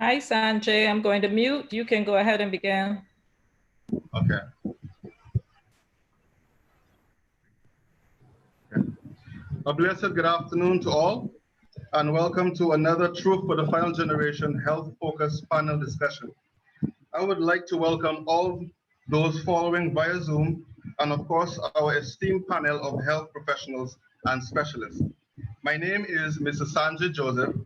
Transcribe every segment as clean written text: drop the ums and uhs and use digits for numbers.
Hi, Sanjay. I'm going to mute. You can go ahead and begin. Okay. A blessed good afternoon to all, and welcome to another Truth for the Final Generation Health Focus panel discussion. I would like to welcome all those following via Zoom, and of course, our esteemed panel of health professionals and specialists. My name is Mrs. Sanjay Joseph,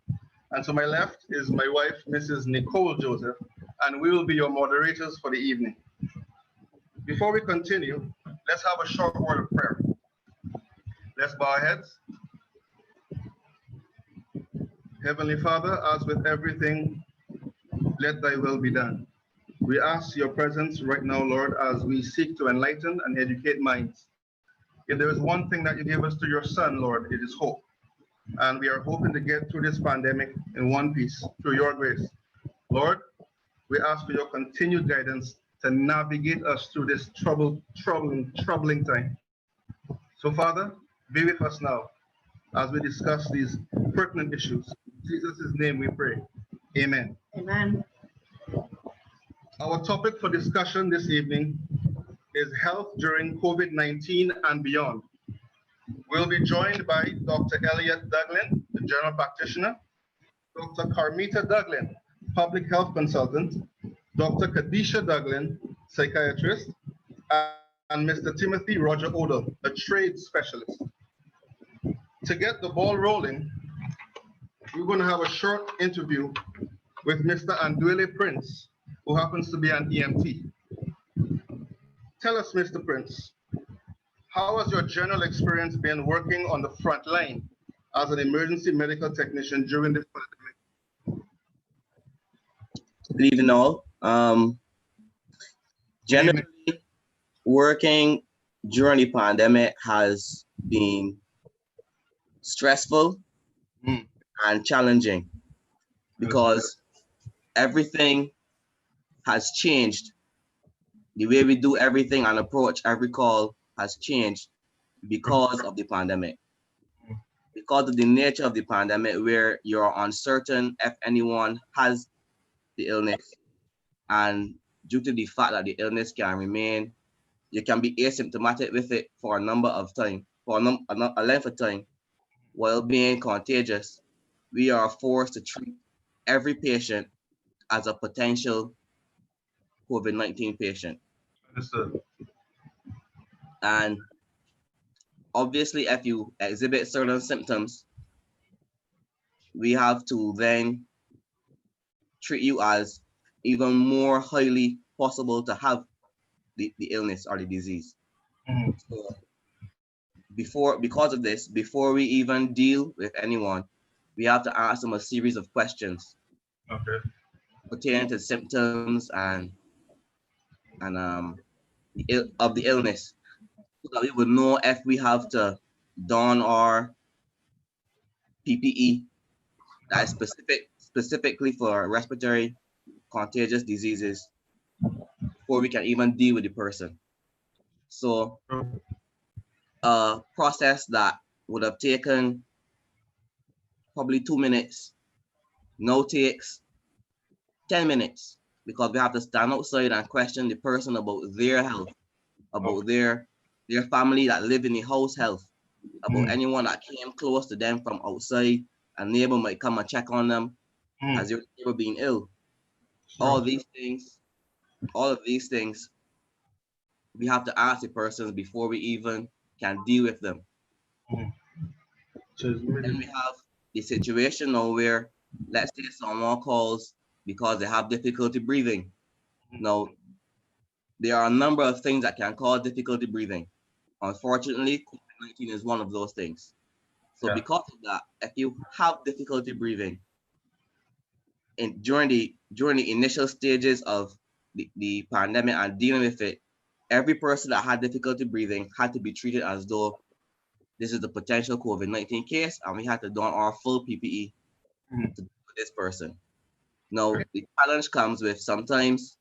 and to my left is my wife, Mrs. Nicole Joseph, and we will be your moderators for the evening. Before we continue, let's have a short word of prayer. Let's bow our heads. Heavenly Father, as with everything, let thy will be done. We ask your presence right now, Lord, as we seek to enlighten and educate minds. If there is one thing that you gave us to your Son, Lord, it is hope. And we are hoping to get through this pandemic in one piece through your grace. Lord, we ask for your continued guidance to navigate us through this troubling time. So, Father, be with us now as we discuss these pertinent issues. In Jesus' name we pray. Amen. Amen. Our topic for discussion this evening is health during COVID-19 and beyond. We'll be joined by Dr. Elliot Duglin, the general practitioner, Dr. Carmita Duglin, public health consultant, Dr. Kadisha Duglin, psychiatrist, and Mr. Timothy Roger Odell, a trade specialist. To get the ball rolling, we're going to have a short interview with Mr. Andwele Prince, who happens to be an EMT. Tell us, Mr. Prince, how has your general experience been working on the front line as an emergency medical technician during this pandemic? Good evening, all. Generally, working during the pandemic has been stressful and challenging because everything has changed. The way we do everything and approach every call has changed because of the pandemic. Because of the nature of the pandemic, where you're uncertain if anyone has the illness, and due to the fact that the illness can remain, you can be asymptomatic with it for a number of time, for a length of time, while being contagious. We are forced to treat every patient as a potential COVID-19 patient. Understood. And obviously, if you exhibit certain symptoms, we have to then treat you as even more highly possible to have the illness or the disease. So because of this, before we even deal with anyone, we have to ask them a series of questions pertaining to symptoms and of the illness, so that we would know if we have to don our PPE that is specifically for respiratory contagious diseases before we can even deal with the person. So a process that would have taken probably 2 minutes now takes 10 minutes, because we have to stand outside and question the person about their health, about their family that live in the house health, about anyone that came close to them from outside. A neighbor might come and check on them as they were being ill. All of these things, we have to ask the persons before we even can deal with them. Then we have the situation now where, let's say someone calls because they have difficulty breathing. Now, there are a number of things that can cause difficulty breathing. Unfortunately, COVID-19 is one of those things. So because of that, if you have difficulty breathing during the initial stages of the pandemic and dealing with it, every person that had difficulty breathing had to be treated as though this is the potential COVID-19 case, and we had to don our full PPE to this person. Now, the challenge comes with sometimes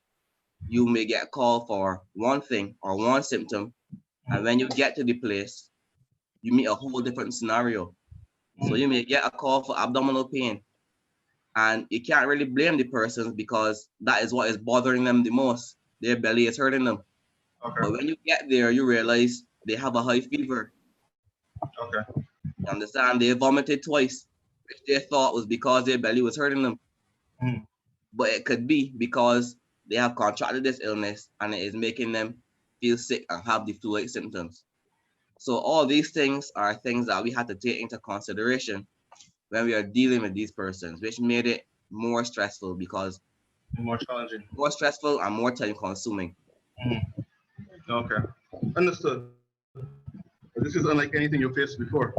you may get a call for one thing or one symptom, and when you get to the place, you meet a whole different scenario. So you may get a call for abdominal pain, And you can't really blame the persons because that is what is bothering them the most. Their belly is hurting them. Okay. But when you get there, you realize they have a high fever. Okay. You understand? They vomited twice, which they thought was because their belly was hurting them. Mm. But it could be because they have contracted this illness and it is making them feel sick and have the flu-like symptoms. So all these things are things that we had to take into consideration when we are dealing with these persons, which made it more stressful because More challenging. more stressful and more time consuming. Mm. Okay. Understood. This is unlike anything you faced before.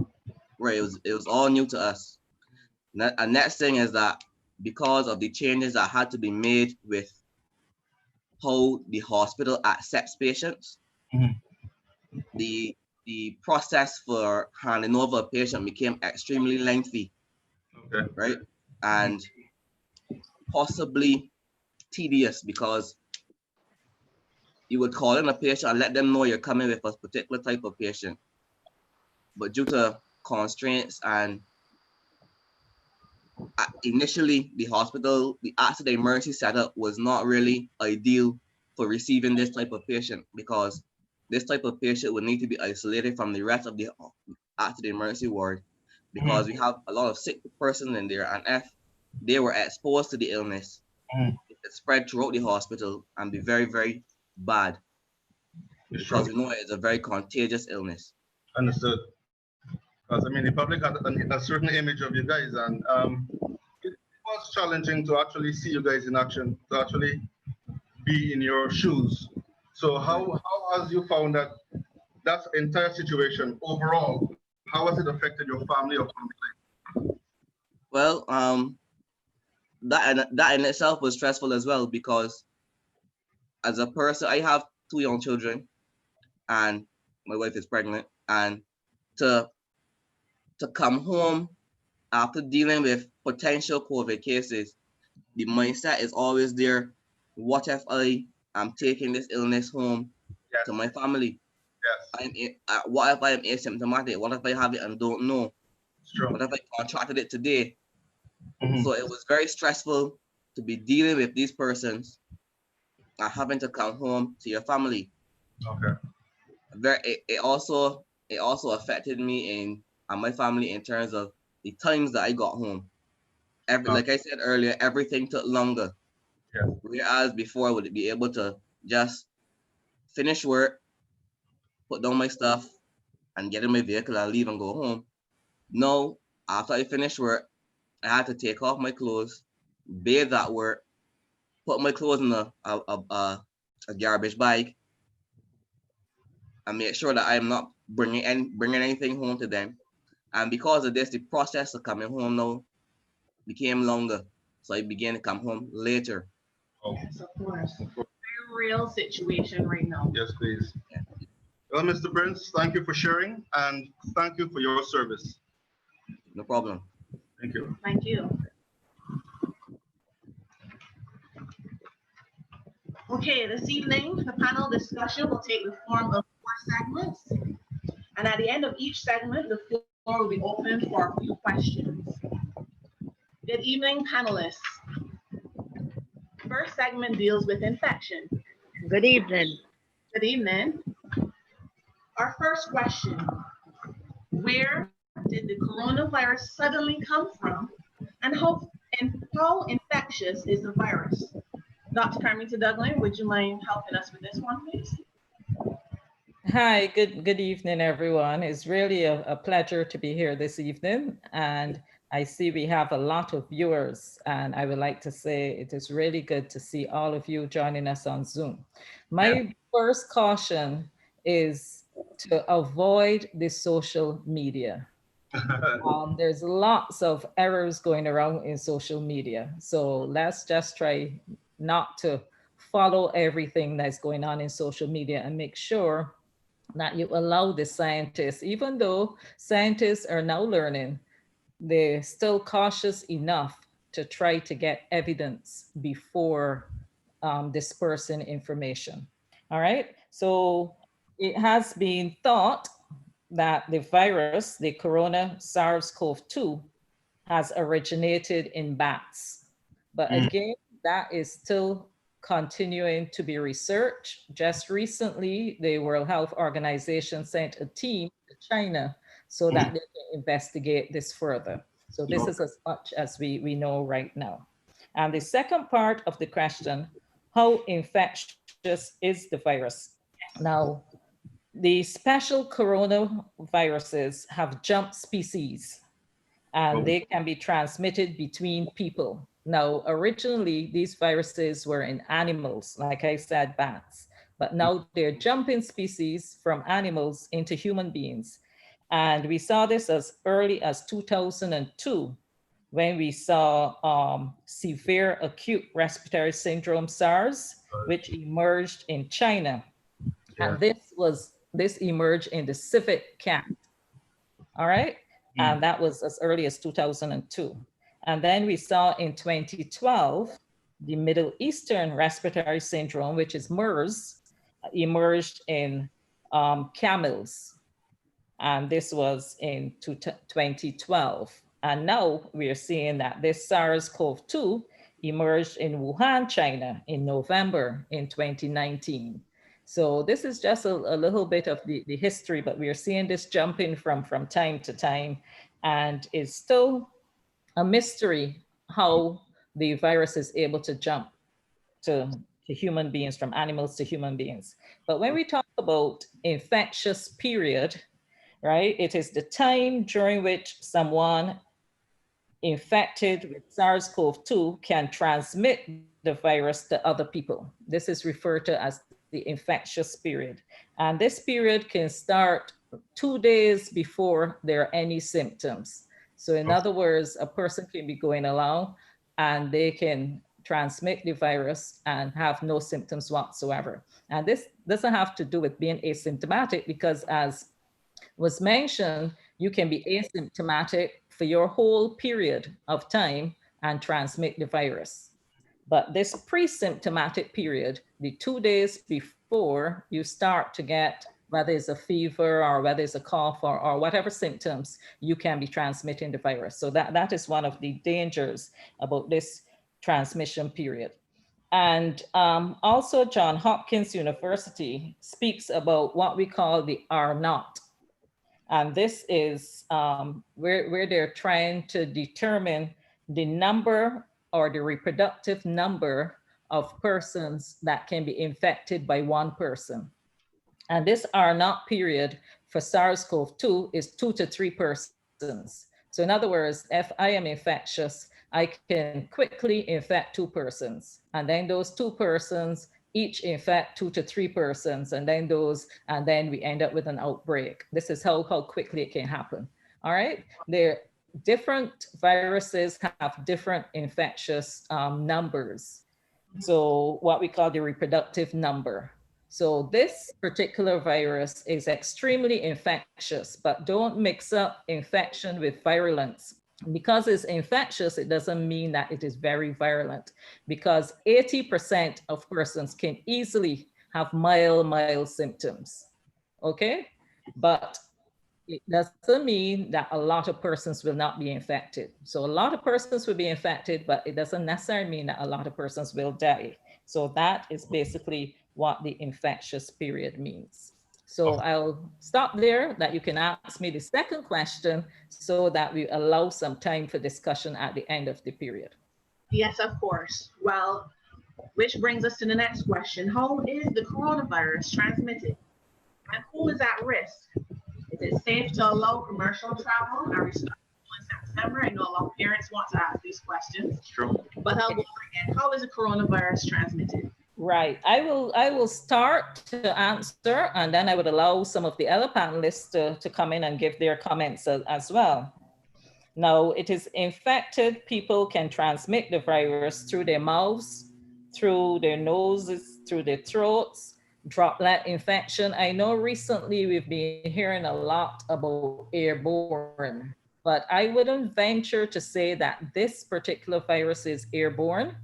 Right, it was all new to us. And next thing is that because of the changes that had to be made with how the hospital accepts patients, Mhm. the process for handing over a patient became extremely lengthy, Okay. right? And possibly tedious because you would call in a patient and let them know you're coming with a particular type of patient. But due to constraints and initially the hospital, the accident emergency setup was not really ideal for receiving this type of patient because this type of patient would need to be isolated from the rest of the accident emergency ward because we have a lot of sick persons in there, and if they were exposed to the illness, it could spread throughout the hospital and be very, very bad because we know it is a very contagious illness. Understood. Because I mean, the public had a certain image of you guys, and it was challenging to actually see you guys in action, to actually be in your shoes. So how has you found that entire situation overall? How has it affected your family or family? Well, that in itself was stressful as well because as a person, I have two young children, and my wife is pregnant, and to come home after dealing with potential COVID cases, the mindset is always there. What if I am taking this illness home Yes. to my family? Yes. What if I am asymptomatic? What if I have it and don't know? It's true. What if I contracted it today? Mhm. So it was very stressful to be dealing with these persons and having to come home to your family. Okay. It also affected me and my family in terms of the times that I got home. Like I said earlier, everything took longer. Yes. Whereas before I would be able to just finish work, put down my stuff, and get in my vehicle and leave and go home. Now, after I finish work, I had to take off my clothes, bathe at work, put my clothes in a garbage bag, and make sure that I am not bringing anything home to them. And because of this, the process of coming home now became longer. So I began to come home later. Oh. Yes, of course. Very real situation right now. Yes, please. Well, Mr. Prince, thank you for sharing and thank you for your service. No problem. Thank you. Thank you. Okay, this evening, the panel discussion will take the form of 4 segments. And at the end of each segment, the floor will be open for a few questions. Good evening, panelists. First segment deals with infection. Good evening. Good evening. Our first question: where did the coronavirus suddenly come from, and how infectious is the virus? Dr. Carmita Douglas, would you mind helping us with this one, please? Hi, good evening, everyone. It's really a pleasure to be here this evening. And I see we have a lot of viewers, and I would like to say it is really good to see all of you joining us on Zoom. My first caution is to avoid the social media. There's lots of errors going around in social media. So let's just try not to follow everything that's going on in social media and make sure that you allow the scientists, even though scientists are now learning, they're still cautious enough to try to get evidence before dispersing information. All right. So it has been thought that the virus, the corona SARS-CoV-2, has originated in bats. But again, that is still continuing to be researched. Just recently, the World Health Organization sent a team to China so that they can investigate this further. So this is as much as we know right now. And the second part of the question, how infectious is the virus? Now, the special coronaviruses have jumped species and they can be transmitted between people. Now, originally, these viruses were in animals, like I said, bats, but now they're jumping species from animals into human beings. And we saw this as early as 2002 when we saw severe acute respiratory syndrome, SARS, which emerged in China. And this emerged in the civet cat. All right. And that was as early as 2002. And then we saw in 2012, the Middle Eastern respiratory syndrome, which is MERS, emerged in camels. And this was in 2012. And now we are seeing that this SARS-CoV-2 emerged in Wuhan, China in November in 2019. So this is just a little bit of the history, but we are seeing this jumping from time to time, and it's still a mystery how the virus is able to jump to human beings, from animals to human beings. But when we talk about infectious period, right, it is the time during which someone infected with SARS-CoV-2 can transmit the virus to other people. This is referred to as the infectious period. And this period can start 2 days before there are any symptoms. So in other words, a person can be going along and they can transmit the virus and have no symptoms whatsoever. And this doesn't have to do with being asymptomatic, because as was mentioned, you can be asymptomatic for your whole period of time and transmit the virus. But this pre-symptomatic period, the 2 days before you start to get, whether it's a fever or whether it's a cough or whatever symptoms, you can be transmitting the virus. So that is one of the dangers about this transmission period. And also Johns Hopkins University speaks about what we call the R naught. And this is where they're trying to determine the number or the reproductive number of persons that can be infected by one person. And this R naught period for SARS-CoV-2 is 2 to 3 persons. So in other words, if I am infectious, I can quickly infect 2 persons. And then those 2 persons each infect 2 to 3 persons, and then we end up with an outbreak. This is how quickly it can happen. All right. There different viruses have different infectious numbers. So what we call the reproductive number. So this particular virus is extremely infectious, but don't mix up infection with virulence. Because it's infectious, it doesn't mean that it is very virulent, because 80% of persons can easily have mild symptoms, okay? But it doesn't mean that a lot of persons will not be infected. So a lot of persons will be infected, but it doesn't necessarily mean that a lot of persons will die. So that is basically what the infectious period means. So I'll stop there, that you can ask me the second question so that we allow some time for discussion at the end of the period. Yes, of course. Well, which brings us to the next question. How is the coronavirus transmitted? And who is at risk? Is it safe to allow commercial travel? Are we starting in September? I know a lot of parents want to ask these questions. Sure. But I'll go again. How is the coronavirus transmitted? Right. I will start to answer, and then I would allow some of the other panelists to come in and give their comments as well. Now, it is infected people can transmit the virus through their mouths, through their noses, through their throats, droplet infection. I know recently we've been hearing a lot about airborne, but I wouldn't venture to say that this particular virus is airborne.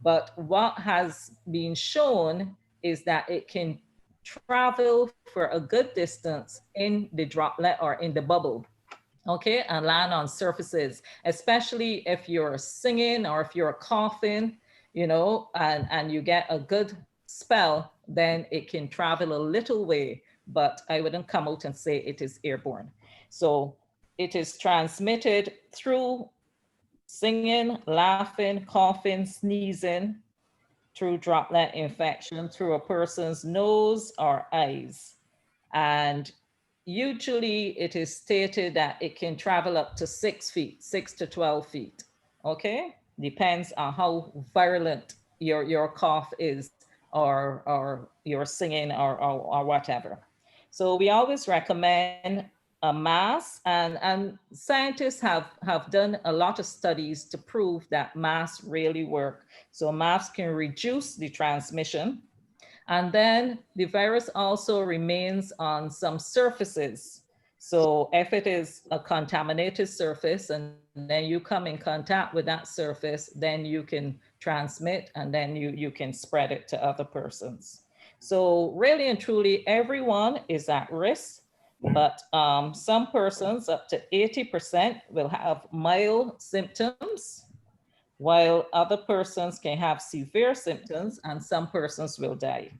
But what has been shown is that it can travel for a good distance in the droplet or in the bubble. okay, and land on surfaces, especially if you're singing or if you're coughing, and you get a good spell, then it can travel a little way, but I wouldn't come out and say it is airborne. So it is transmitted through singing, laughing, coughing, sneezing, through droplet infection, through a person's nose or eyes. And usually it is stated that it can travel up to 6 feet, 6 to 12 feet. Okay, depends on how virulent your cough is, or your singing, or whatever. So we always recommend a mask, and scientists have done a lot of studies to prove that masks really work. So masks can reduce the transmission, and then the virus also remains on some surfaces. So if it is a contaminated surface and then you come in contact with that surface, then you can transmit, and then you can spread it to other persons. So really and truly, everyone is at risk, but some persons, up to 80%, will have mild symptoms, while other persons can have severe symptoms, and some persons will die.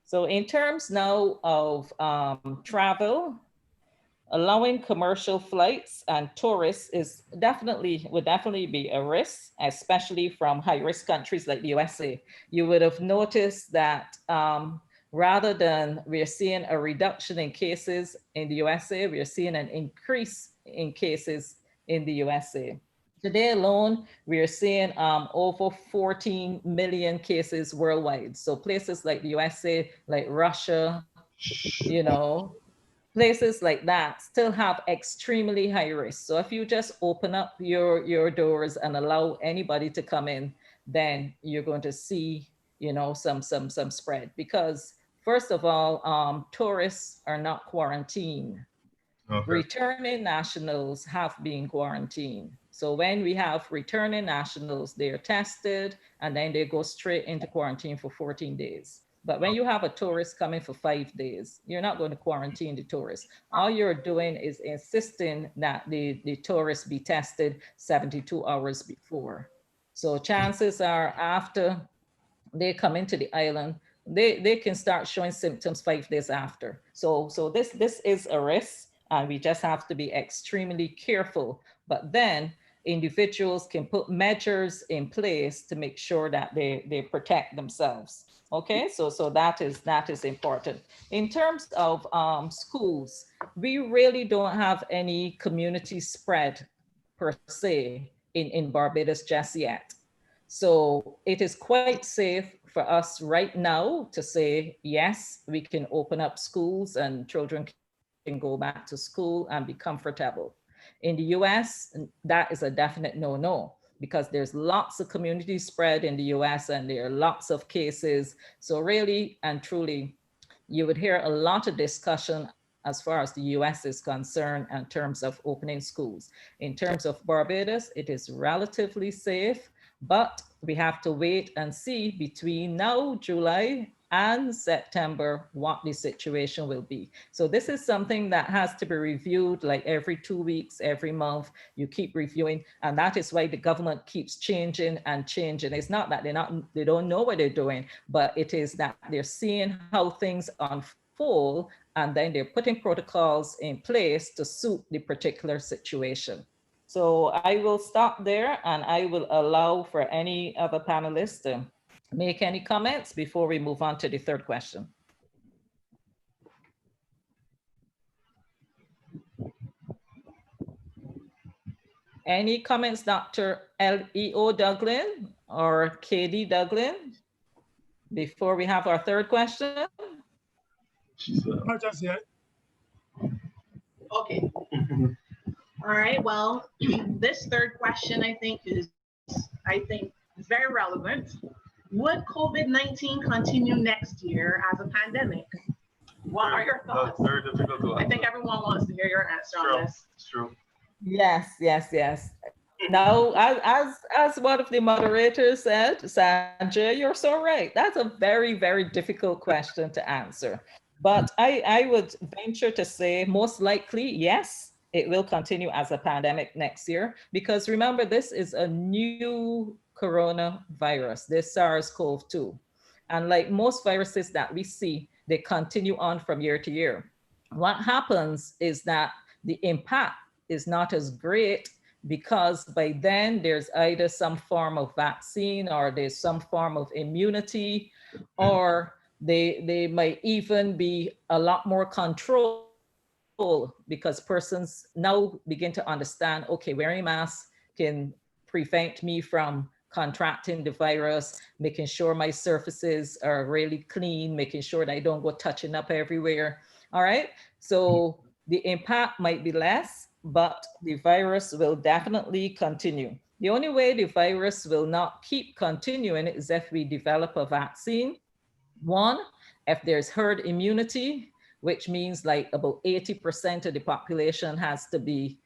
So in terms now of travel, allowing commercial flights and tourists would definitely be a risk, especially from high risk countries like the USA. You would have noticed that rather than we're seeing a reduction in cases in the USA, we're seeing an increase in cases in the USA. Today alone, we are seeing over 14 million cases worldwide. So places like the USA, like Russia, you know, places like that still have extremely high risk. So if you just open up your doors and allow anybody to come in, then you're going to see, some spread. Because first of all, tourists are not quarantined. Okay. Returning nationals have been quarantined. So when we have returning nationals, they are tested and then they go straight into quarantine for 14 days. But when you have a tourist coming for 5 days, you're not going to quarantine the tourist. All you're doing is insisting that the tourist be tested 72 hours before. So chances are after they come into the island, they can start showing symptoms 5 days after. So this is a risk, and we just have to be extremely careful. But then individuals can put measures in place to make sure that they protect themselves. Okay, so that is important. In terms of schools, we really don't have any community spread per se in Barbados just yet. So it is quite safe for us right now to say, yes, we can open up schools and children can go back to school and be comfortable. In the US, that is a definite no-no, because there's lots of community spread in the US and there are lots of cases. So really and truly, you would hear a lot of discussion as far as the US is concerned in terms of opening schools. In terms of Barbados, it is relatively safe, but we have to wait and see between now, July, and September what the situation will be. So this is something that has to be reviewed like every 2 weeks, every month. You keep reviewing, and that is why the government keeps changing and changing. It's not that they don't know what they're doing, but it is that they're seeing how things unfold, and then they're putting protocols in place to suit the particular situation. So I will stop there, and I will allow for any other panelists to make any comments before we move on to the third question. Any comments, Dr. L.E.O. Douglin or K.D. Douglin, before we have our third question? Not just yet. Okay. All right. Well, this third question, I think, is very relevant. Would COVID-19 continue next year as a pandemic? What are your thoughts? That's very difficult to answer. I think everyone wants to hear your answer on this. It's true. Yes. Now, as one of the moderators said, Sanjay, you're so right. That's a very, very difficult question to answer. But I would venture to say most likely, yes, it will continue as a pandemic next year, because remember, this is a new coronavirus, this SARS-CoV-2. And like most viruses that we see, they continue on from year to year. What happens is that the impact is not as great, because by then there's either some form of vaccine, or there's some form of immunity, or they might even be a lot more control, because persons now begin to understand, okay, wearing masks can prevent me from contracting the virus, making sure my surfaces are really clean, making sure that I don't go touching up everywhere. All right. So the impact might be less, but the virus will definitely continue. The only way the virus will not keep continuing is if we develop a vaccine. One, if there's herd immunity, which means like about 80% of the population has to be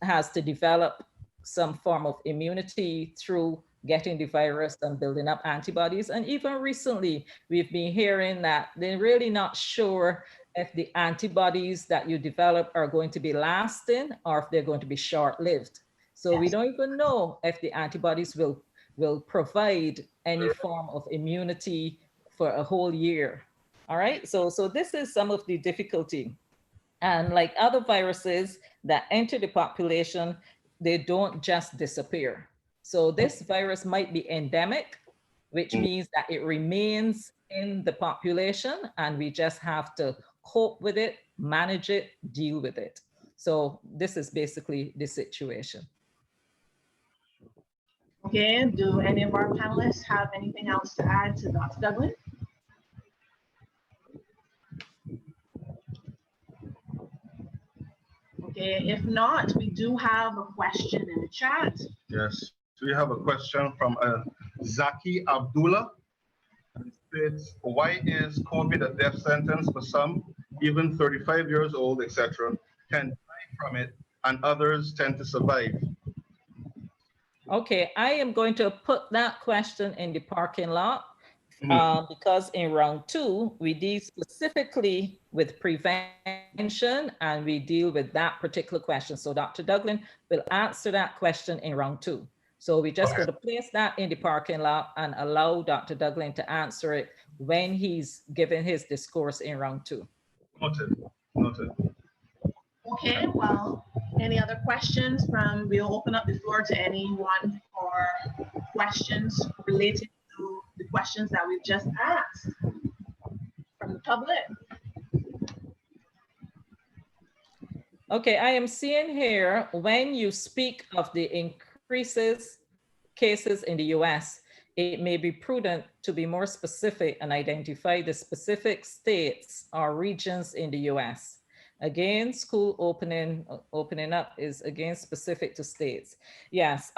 has to develop some form of immunity through getting the virus and building up antibodies. And even recently, we've been hearing that they're really not sure if the antibodies that you develop are going to be lasting, or if they're going to be short-lived. So we don't even know if the antibodies will provide any form of immunity for a whole year. All right, so this is some of the difficulty. And like other viruses that enter the population, they don't just disappear. So this virus might be endemic, which means that it remains in the population, and we just have to cope with it, manage it, deal with it. So this is basically the situation. Okay, do any of our panelists have anything else to add to Dr. Douglas? Okay, if not, we do have a question in the chat. Yes, we have a question from Zaki Abdullah. It states, why is COVID a death sentence for some, even 35 years old, etc., can die from it, and others tend to survive? Okay, I am going to put that question in the parking lot, because in round 2, we deal specifically with prevention, and we deal with that particular question. So Dr. Douglas will answer that question in round 2. So we just going to place that in the parking lot and allow Dr. Douglas to answer it when he's giving his discourse in round 2. Noted, noted. Okay, well, any other questions we'll open up the floor to anyone for questions related to the questions that we've just asked from the public. Okay, I am seeing here, when you speak of the cases in the US, it may be prudent to be more specific and identify the specific states or regions in the US. Again, school opening up is again specific to states. Yes,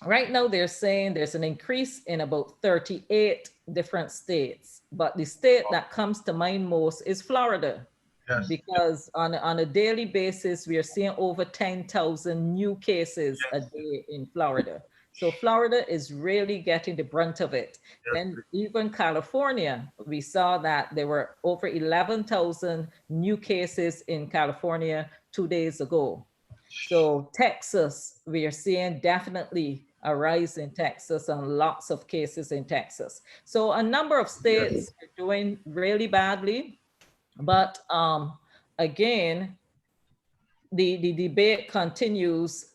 right now they're saying there's an increase in about 38 different states, but the state that comes to mind most is Florida. Yes. Because on a daily basis, we are seeing over 10,000 new cases a day in Florida. So Florida is really getting the brunt of it. Then even California, we saw that there were over 11,000 new cases in California 2 days ago. So Texas, we are seeing definitely a rise in Texas and lots of cases in Texas. So a number of states are doing really badly. But again, the debate continues.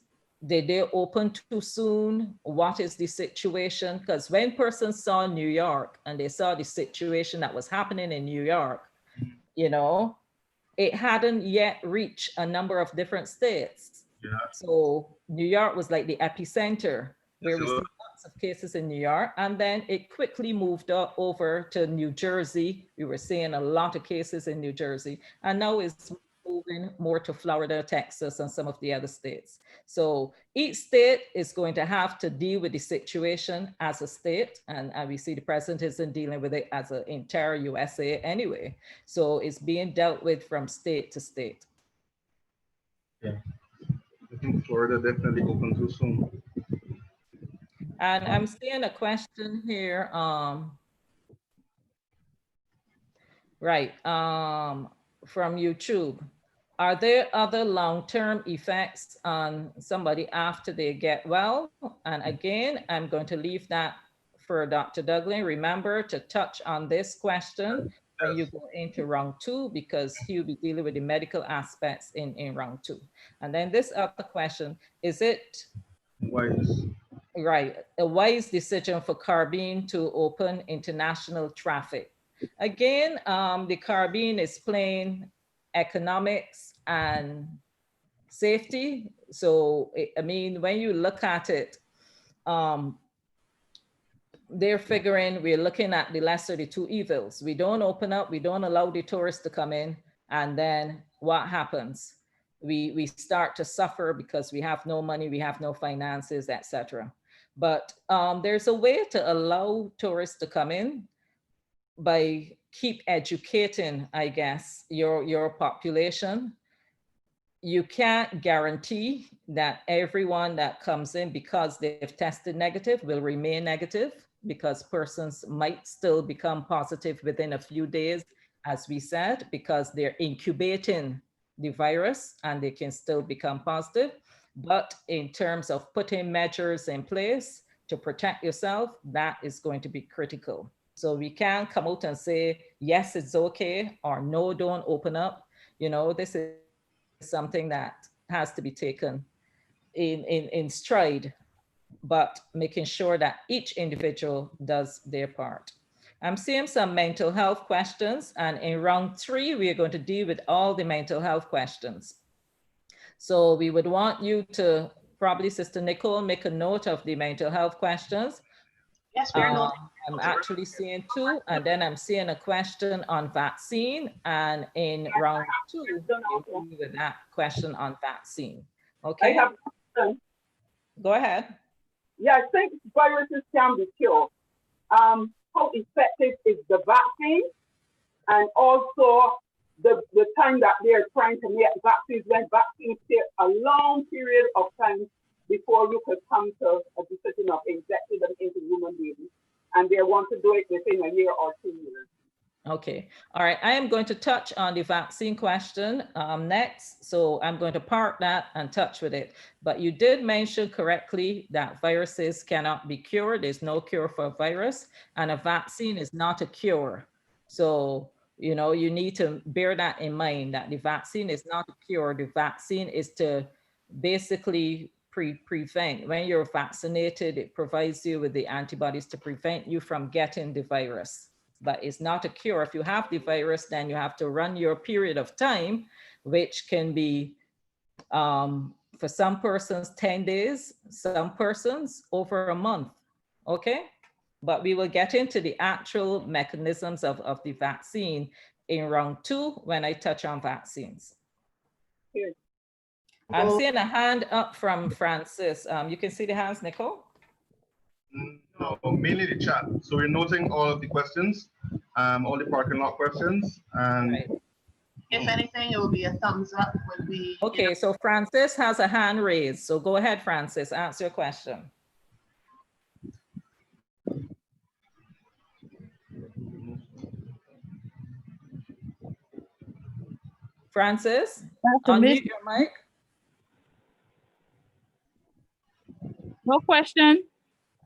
Did they open too soon? What is the situation? Because when persons saw New York and they saw the situation that was happening in New York, you know, it hadn't yet reached a number of different states. Yeah. So New York was like the epicenter, where we see lots of cases in New York, and then it quickly moved over to New Jersey. We were seeing a lot of cases in New Jersey, and now it's moving more to Florida, Texas, and some of the other states. So each state is going to have to deal with the situation as a state, and we see the president isn't dealing with it as an entire USA anyway. So it's being dealt with from state to state. Yeah, I think Florida definitely opened too soon. And I'm seeing a question here. Right, from YouTube. Are there other long-term effects on somebody after they get well? And again, I'm going to leave that for Dr. Duglin. Remember to touch on this question when you go into round 2, because he'll be dealing with the medical aspects in round 2. And then this other question, is it wise? Right, a wise decision for Caribbean to open international traffic? Again, the Caribbean is playing economics and safety. So, I mean, when you look at it, they're figuring we're looking at the lesser of the two evils. We don't open up, we don't allow the tourists to come in, and then what happens? We start to suffer because we have no money, we have no finances, etc. But there's a way to allow tourists to come in by keep educating, I guess, your population. You can't guarantee that everyone that comes in because they've tested negative will remain negative, because persons might still become positive within a few days, as we said, because they're incubating the virus and they can still become positive. But in terms of putting measures in place to protect yourself, that is going to be critical. So we can't come out and say, yes, it's okay, or no, don't open up. You know, this is something that has to be taken in stride, but making sure that each individual does their part. I'm seeing some mental health questions, and in round 3, we are going to deal with all the mental health questions. So we would want you to probably, Sister Nicole, make a note of the mental health questions. Yes, we're noting. I'm actually seeing 2, and then I'm seeing a question on vaccine, and in round 2, we'll deal with that question on vaccine. Okay. I have a question. Go ahead. Yeah, I think viruses can be cured. How effective is the vaccine? And also the time that they're trying to make vaccines, when vaccines take a long period of time before you could come to a decision of injecting them into human beings. And they want to do it within a year or 2 years. Okay, all right. I am going to touch on the vaccine question next. So I'm going to park that and touch with it. But you did mention correctly that viruses cannot be cured. There's no cure for a virus, and a vaccine is not a cure. So, you know, you need to bear that in mind, that the vaccine is not a cure. The vaccine is to basically prevent. When you're vaccinated, it provides you with the antibodies to prevent you from getting the virus. But it's not a cure. If you have the virus, then you have to run your period of time, which can be, for some persons, 10 days, some persons over a month, okay? But we will get into the actual mechanisms of the vaccine in round 2 when I touch on vaccines. Here. I'm seeing a hand up from Francis. You can see the hands, Nicole? No, mainly the chat. So we're noting all of the questions, all the parking lot questions. And right. If anything, it will be a thumbs up when we. Okay, so Francis has a hand raised. So go ahead, Francis, answer your question. Francis, unmute your mic. No question.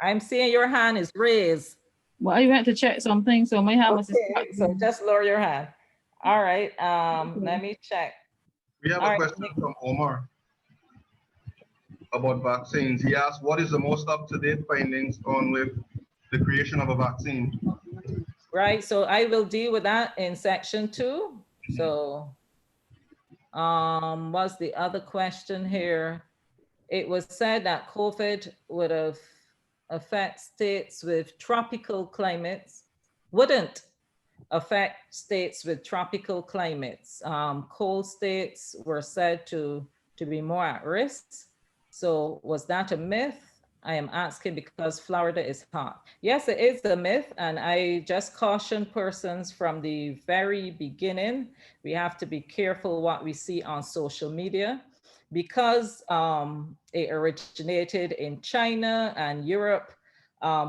I'm seeing your hand is raised. Well, you had to check something, so my hand was. Okay, so just lower your hand. All right, let me check. we have a question from Omar about vaccines. He asked, what is the most up-to-date findings on with the creation of a vaccine? Right, so I will deal with that in section 2. So, what's the other question here? It was said that COVID would have affect states with tropical climates, wouldn't affect states with tropical climates. Cold states were said to be more at risk. So was that a myth? I am asking because Florida is hot. Yes, it is a myth. And I just caution persons from the very beginning, we have to be careful what we see on social media, because it originated in China and Europe.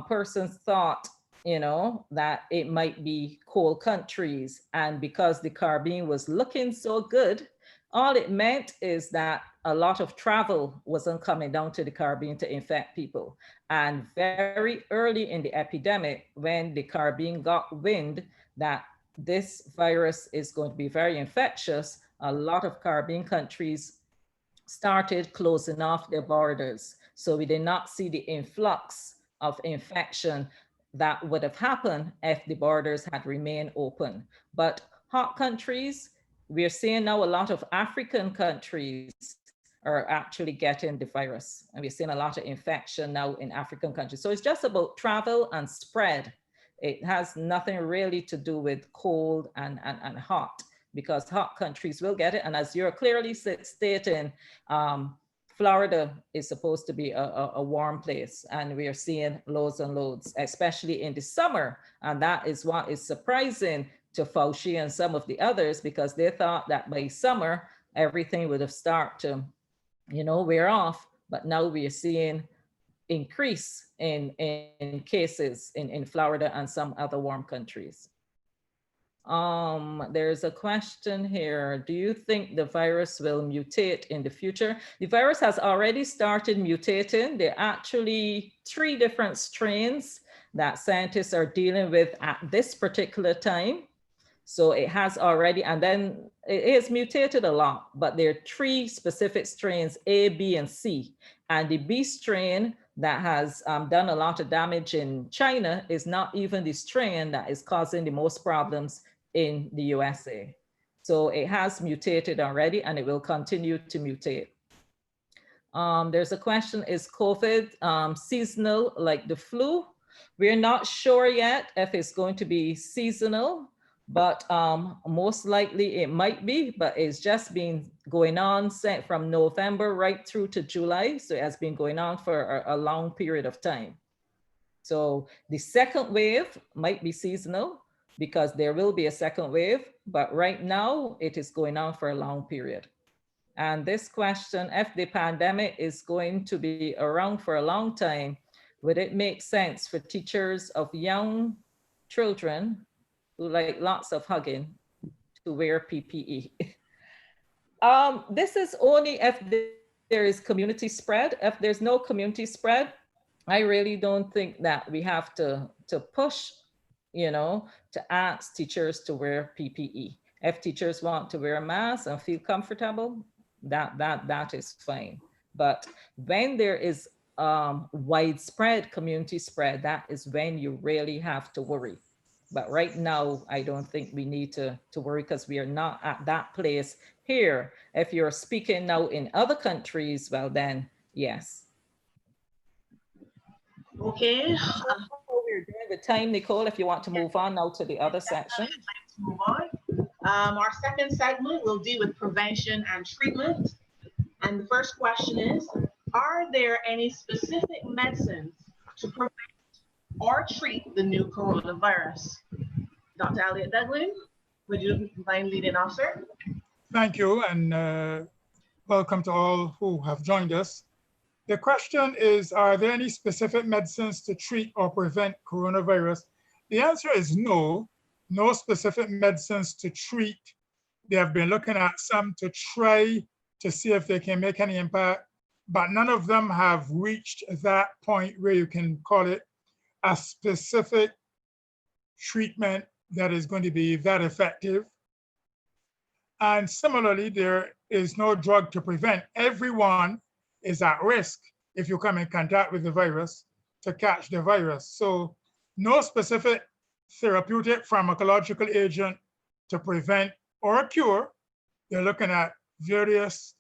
Persons thought, you know, that it might be cold countries. And because the Caribbean was looking so good, All it meant is that a lot of travel wasn't coming down to the Caribbean to infect people. And very early in the epidemic, when the Caribbean got wind that this virus is going to be very infectious, a lot of Caribbean countries started closing off their borders. So we did not see the influx of infection that would have happened if the borders had remained open. But hot countries, we're seeing now a lot of African countries are actually getting the virus. And we're seeing a lot of infection now in African countries. So it's just about travel and spread. It has nothing really to do with cold and hot, because hot countries will get it. And as you're clearly stating, Florida is supposed to be a warm place, and we are seeing loads and loads, especially in the summer. And that is what is surprising to Fauci and some of the others, because they thought that by summer, everything would have started to, wear off. But now we are seeing increase in cases in Florida and some other warm countries. There's a question here. Do you think the virus will mutate in the future? The virus has already started mutating. There are actually 3 different strains that scientists are dealing with at this particular time. So it has already, and then it is mutated a lot, but there are 3 specific strains, A, B, and C. And the B strain that has done a lot of damage in China is not even the strain that is causing the most problems in the USA. So it has mutated already, and it will continue to mutate. There's a question, is COVID seasonal like the flu? We're not sure yet if it's going to be seasonal, but most likely it might be, but it's just been going on from November right through to July. So it has been going on for a long period of time. So the second wave might be seasonal, because there will be a second wave, but right now it is going on for a long period. And this question, if the pandemic is going to be around for a long time, would it make sense for teachers of young children who like lots of hugging to wear PPE? This is only if there is community spread. If there's no community spread, I really don't think that we have to push, to ask teachers to wear PPE. If teachers want to wear a mask and feel comfortable, that is fine. But when there is widespread community spread, that is when you really have to worry. But right now, I don't think we need to worry, because we are not at that place here. If you're speaking now in other countries, well then, yes. Okay. We're doing the time, Nicole, if you want to move on now to the other section. Let's move on. Our second segment will deal with prevention and treatment. And the first question is, are there any specific medicines to prevent or treat the new coronavirus? Dr. Elliot Duglin, would you mind leading off, sir? Thank you, and welcome to all who have joined us. The question is, are there any specific medicines to treat or prevent coronavirus? The answer is no, no specific medicines to treat. They have been looking at some to try to see if they can make any impact, but none of them have reached that point where you can call it a specific treatment that is going to be that effective. And similarly, there is no drug to prevent. Everyone is at risk if you come in contact with the virus to catch the virus. So no specific therapeutic pharmacological agent to prevent or cure. They're looking at various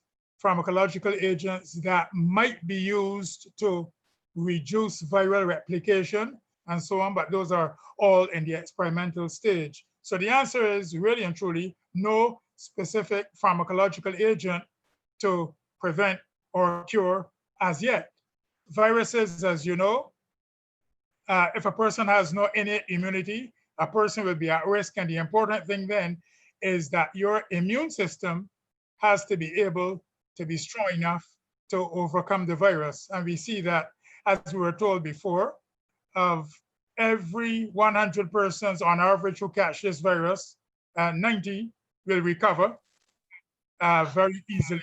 pharmacological agents that might be used to reduce viral replication and so on, but those are all in the experimental stage. So the answer is really and truly no specific pharmacological agent to prevent or cure as yet. Viruses, as you know, if a person has no innate immunity, a person will be at risk. And the important thing then is that your immune system has to be able to be strong enough to overcome the virus. And we see that, as we were told before, of every 100 persons on average who catch this virus, 90 will recover. very easily.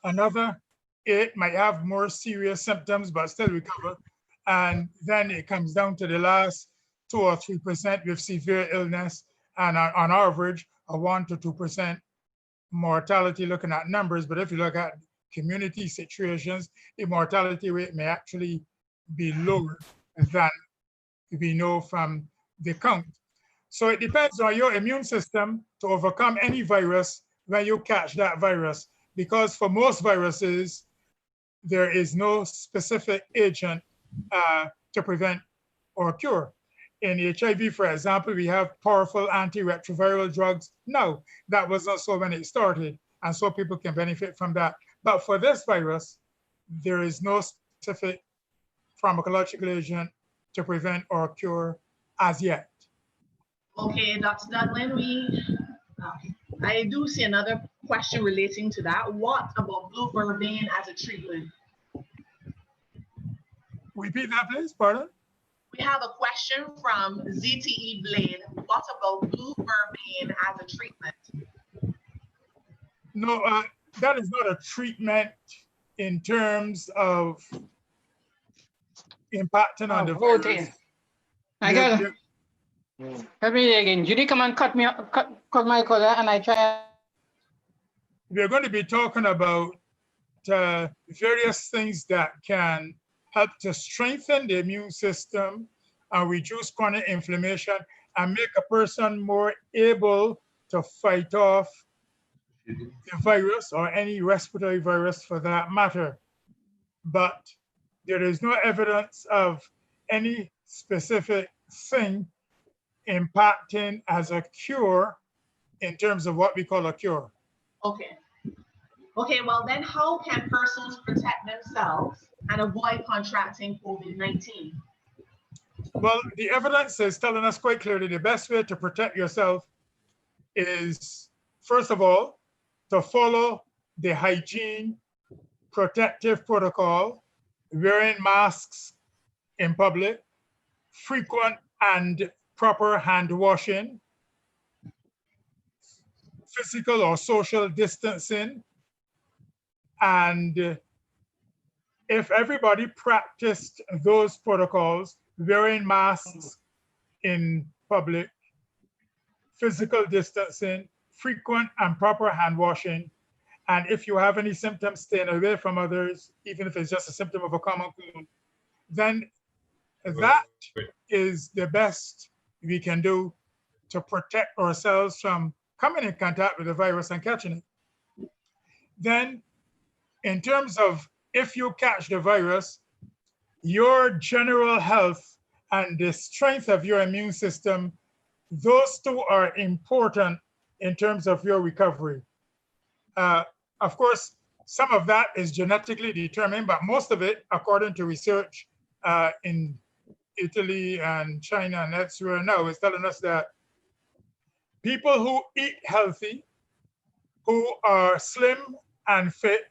Another 8 might have more serious symptoms but still recover. And then it comes down to the last 2 or 3% with severe illness, and on average, a 1 to 2% mortality looking at numbers. But if you look at community situations, the mortality rate may actually be lower than we know from the count. So it depends on your immune system to overcome any virus when you catch that virus, because for most viruses, there is no specific agent to prevent or cure. In HIV, for example, we have powerful antiretroviral drugs now. That wasn't so when it started, and so people can benefit from that. But for this virus, there is no specific pharmacological agent to prevent or cure as yet. Okay, Dr. Dublin, I do see another question relating to that. What about blue vervain as a treatment? Repeat that, please, pardon? We have a question from ZTE Blade. What about blue vervain as a treatment? No, that is not a treatment in terms of impacting on the virus. I got it. Let me again. Judy, come and cut my color, and I try. We're going to be talking about various things that can help to strengthen the immune system and reduce chronic inflammation and make a person more able to fight off the virus or any respiratory virus for that matter. But there is no evidence of any specific thing impacting as a cure in terms of what we call a cure. Okay. Okay, well then how can persons protect themselves and avoid contracting COVID-19? Well, the evidence is telling us quite clearly the best way to protect yourself is, first of all, to follow the hygiene protective protocol, wearing masks in public, frequent and proper hand washing, physical or social distancing, and if everybody practiced those protocols, wearing masks in public, physical distancing, frequent and proper hand washing, and if you have any symptoms, staying away from others, even if it's just a symptom of a common cold, then that is the best we can do to protect ourselves from coming in contact with the virus and catching it. Then, in terms of if you catch the virus, your general health and the strength of your immune system, those two are important in terms of your recovery. Of course, some of that is genetically determined, but most of it, according to research in Italy and China and elsewhere now, is telling us that people who eat healthy, who are slim and fit,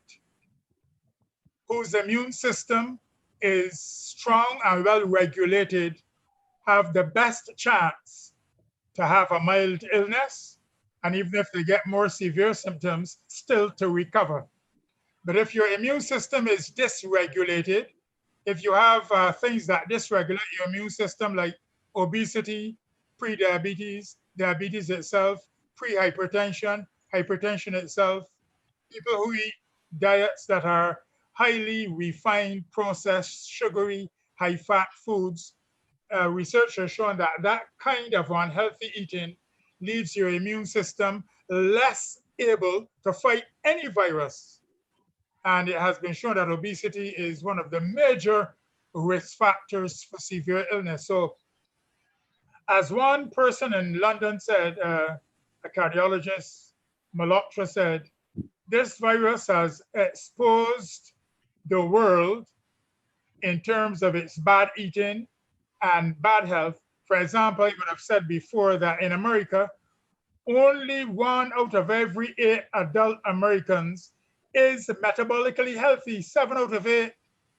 whose immune system is strong and well regulated, have the best chance to have a mild illness, and even if they get more severe symptoms, still to recover. But if your immune system is dysregulated, if you have things that dysregulate your immune system, like obesity, pre-diabetes, diabetes itself, pre-hypertension, hypertension itself, people who eat diets that are highly refined, processed, sugary, high-fat foods, research has shown that that kind of unhealthy eating leaves your immune system less able to fight any virus. And it has been shown that obesity is one of the major risk factors for severe illness. So as one person in London said, a cardiologist, Malhotra, said, this virus has exposed the world in terms of its bad eating and bad health. For example, I would have said before that in America, only 1 out of every 8 adult Americans is metabolically healthy. 7 out of 8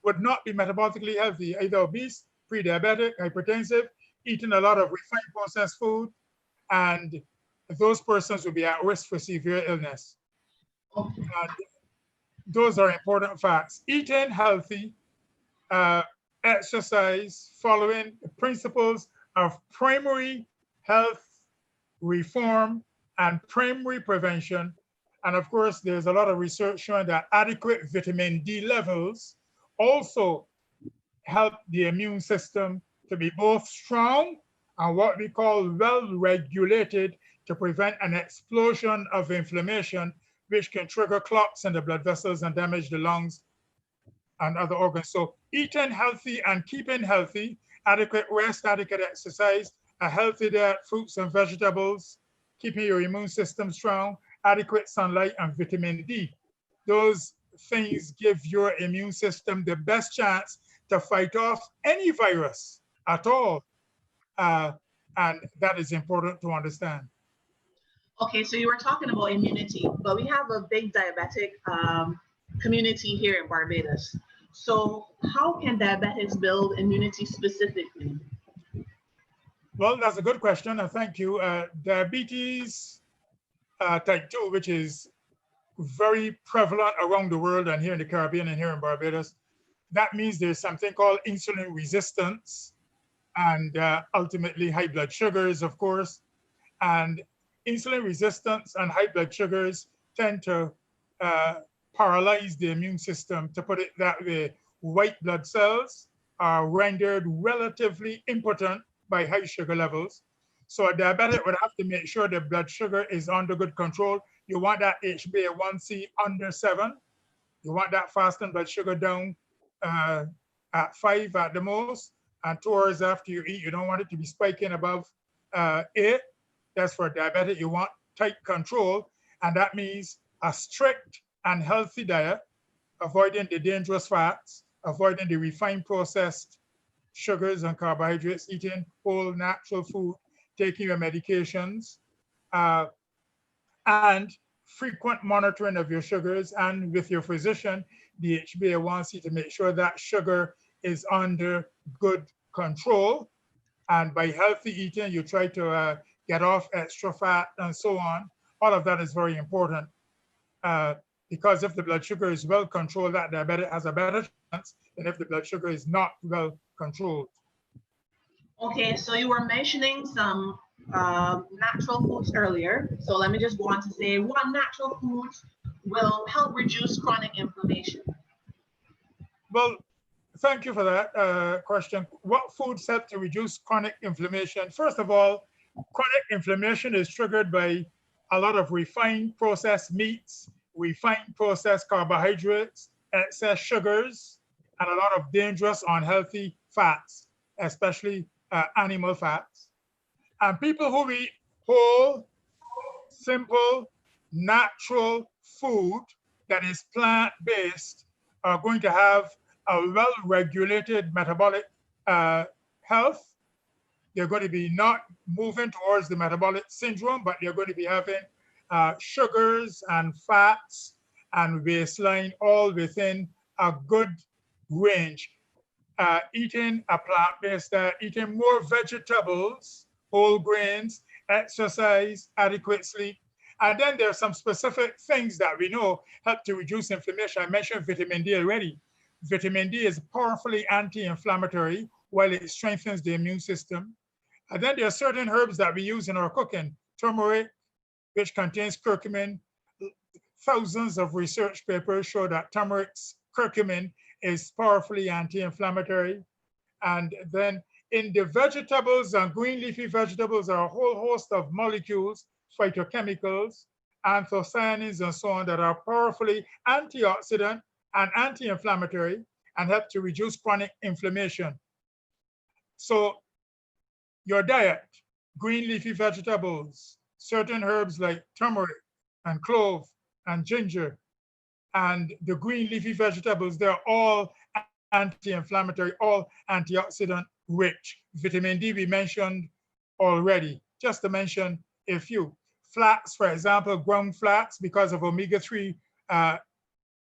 would not be metabolically healthy, either obese, pre-diabetic, hypertensive, eating a lot of refined processed food. And those persons will be at risk for severe illness. Okay. And those are important facts. Eating healthy, exercise, following the principles of primary health reform and primary prevention. And of course, there's a lot of research showing that adequate vitamin D levels also help the immune system to be both strong and what we call well-regulated to prevent an explosion of inflammation, which can trigger clots in the blood vessels and damage the lungs and other organs. So eating healthy and keeping healthy, adequate rest, adequate exercise, a healthy diet, fruits and vegetables, keeping your immune system strong, adequate sunlight, and vitamin D. Those things give your immune system the best chance to fight off any virus at all. And that is important to understand. Okay, so you were talking about immunity, but we have a big diabetic community here in Barbados. So how can diabetics build immunity specifically? Well, that's a good question, and thank you. Diabetes type 2, which is very prevalent around the world and here in the Caribbean and here in Barbados, that means there's something called insulin resistance and ultimately high blood sugars, of course. And insulin resistance and high blood sugars tend to paralyze the immune system, to put it that way. White blood cells are rendered relatively impotent by high sugar levels. So a diabetic would have to make sure the blood sugar is under good control. You want that HbA1c under 7. You want that fasting blood sugar down at 5 at the most. And 2 hours after you eat, you don't want it to be spiking above 8. That's for a diabetic. You want tight control. And that means a strict and healthy diet, avoiding the dangerous fats, avoiding the refined processed sugars and carbohydrates, eating whole natural food, taking your medications, and frequent monitoring of your sugars, and with your physician, the HbA1c, to make sure that sugar is under good control. And by healthy eating, you try to get off extra fat and so on. All of that is very important because if the blood sugar is well controlled, that diabetic has a better chance than if the blood sugar is not well controlled. Okay, so you were mentioning some natural foods earlier. So let me just go on to say what natural foods will help reduce chronic inflammation. Well, thank you for that question. What foods help to reduce chronic inflammation? First of all, chronic inflammation is triggered by a lot of refined processed meats, refined processed carbohydrates, excess sugars, and a lot of dangerous unhealthy fats, especially animal fats. And people who eat whole, simple, natural food that is plant-based are going to have a well-regulated metabolic health. They're going to be not moving towards the metabolic syndrome, but they're going to be having sugars and fats and baseline all within a good range. Eating a plant-based diet, eating more vegetables, whole grains, exercise, adequate sleep. And then there are some specific things that we know help to reduce inflammation. I mentioned vitamin D already. Vitamin D is powerfully anti-inflammatory while it strengthens the immune system. And then there are certain herbs that we use in our cooking. Turmeric, which contains curcumin. Thousands of research papers show that turmeric's curcumin is powerfully anti-inflammatory. And then in the vegetables and green leafy vegetables are a whole host of molecules, phytochemicals, anthocyanins, and so on that are powerfully antioxidant and anti-inflammatory and help to reduce chronic inflammation. So your diet, green leafy vegetables, certain herbs like turmeric and clove and ginger, and the green leafy vegetables, they're all anti-inflammatory, all antioxidant rich. Vitamin D we mentioned already, just to mention a few. Flax, for example, ground flax, because of omega-3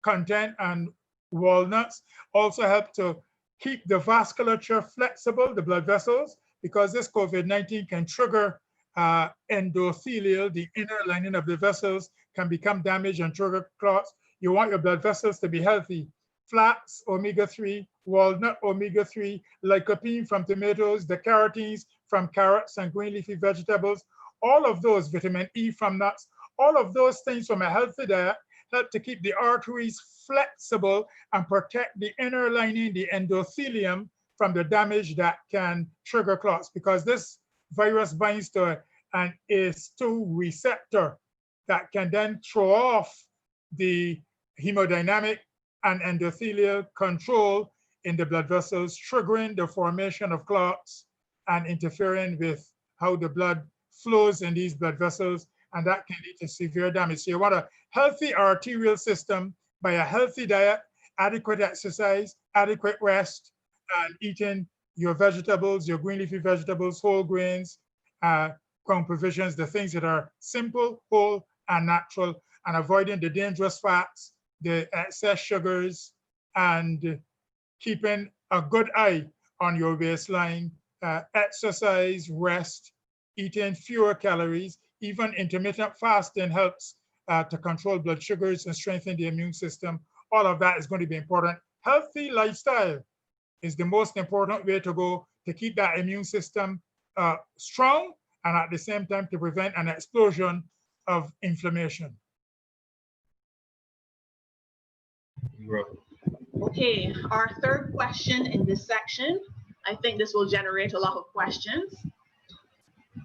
content, and walnuts also help to keep the vasculature flexible, the blood vessels, because this COVID-19 can trigger endothelial, the inner lining of the vessels, can become damaged and trigger clots. You want your blood vessels to be healthy. Flax, omega-3, walnut, omega-3, lycopene from tomatoes, the carotenes from carrots and green leafy vegetables, all of those, vitamin E from nuts, all of those things from a healthy diet help to keep the arteries flexible and protect the inner lining, the endothelium, from the damage that can trigger clots, because this virus binds to an ACE2 receptor that can then throw off the hemodynamic and endothelial control in the blood vessels, triggering the formation of clots and interfering with how the blood flows in these blood vessels, and that can lead to severe damage. So you want a healthy arterial system by a healthy diet, adequate exercise, adequate rest, and eating your vegetables, your green leafy vegetables, whole grains, ground provisions, the things that are simple, whole, and natural, and avoiding the dangerous fats, the excess sugars, and keeping a good eye on your waistline, exercise, rest, eating fewer calories. Even intermittent fasting helps to control blood sugars and strengthen the immune system. All of that is going to be important. Healthy lifestyle is the most important way to go to keep that immune system strong, and at the same time to prevent an explosion of inflammation. Okay, our third question in this section, I think this will generate a lot of questions.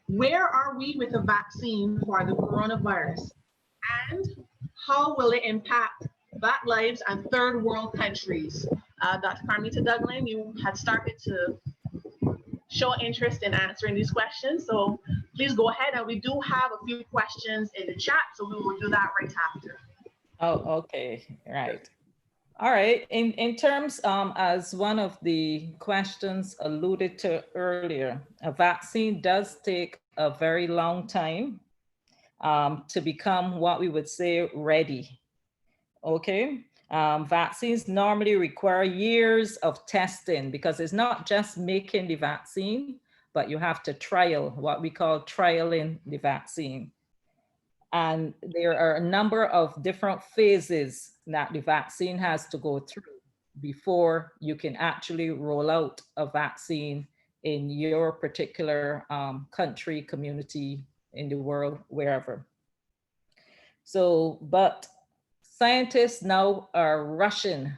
Where are we with a vaccine for the coronavirus? And how will it impact Black lives and third world countries? Dr. Carmita Duglin, you had started to show interest in answering these questions, so please go ahead. And we do have a few questions in the chat, so we will do that right after. Oh, okay, right. All right, in terms, as one of the questions alluded to earlier, a vaccine does take a very long time to become what we would say ready, okay? Vaccines normally require years of testing, because it's not just making the vaccine, but you have to trial, what we call trialing the vaccine. And there are a number of different phases that the vaccine has to go through before you can actually roll out a vaccine in your particular country, community, in the world, wherever. So, but scientists now are rushing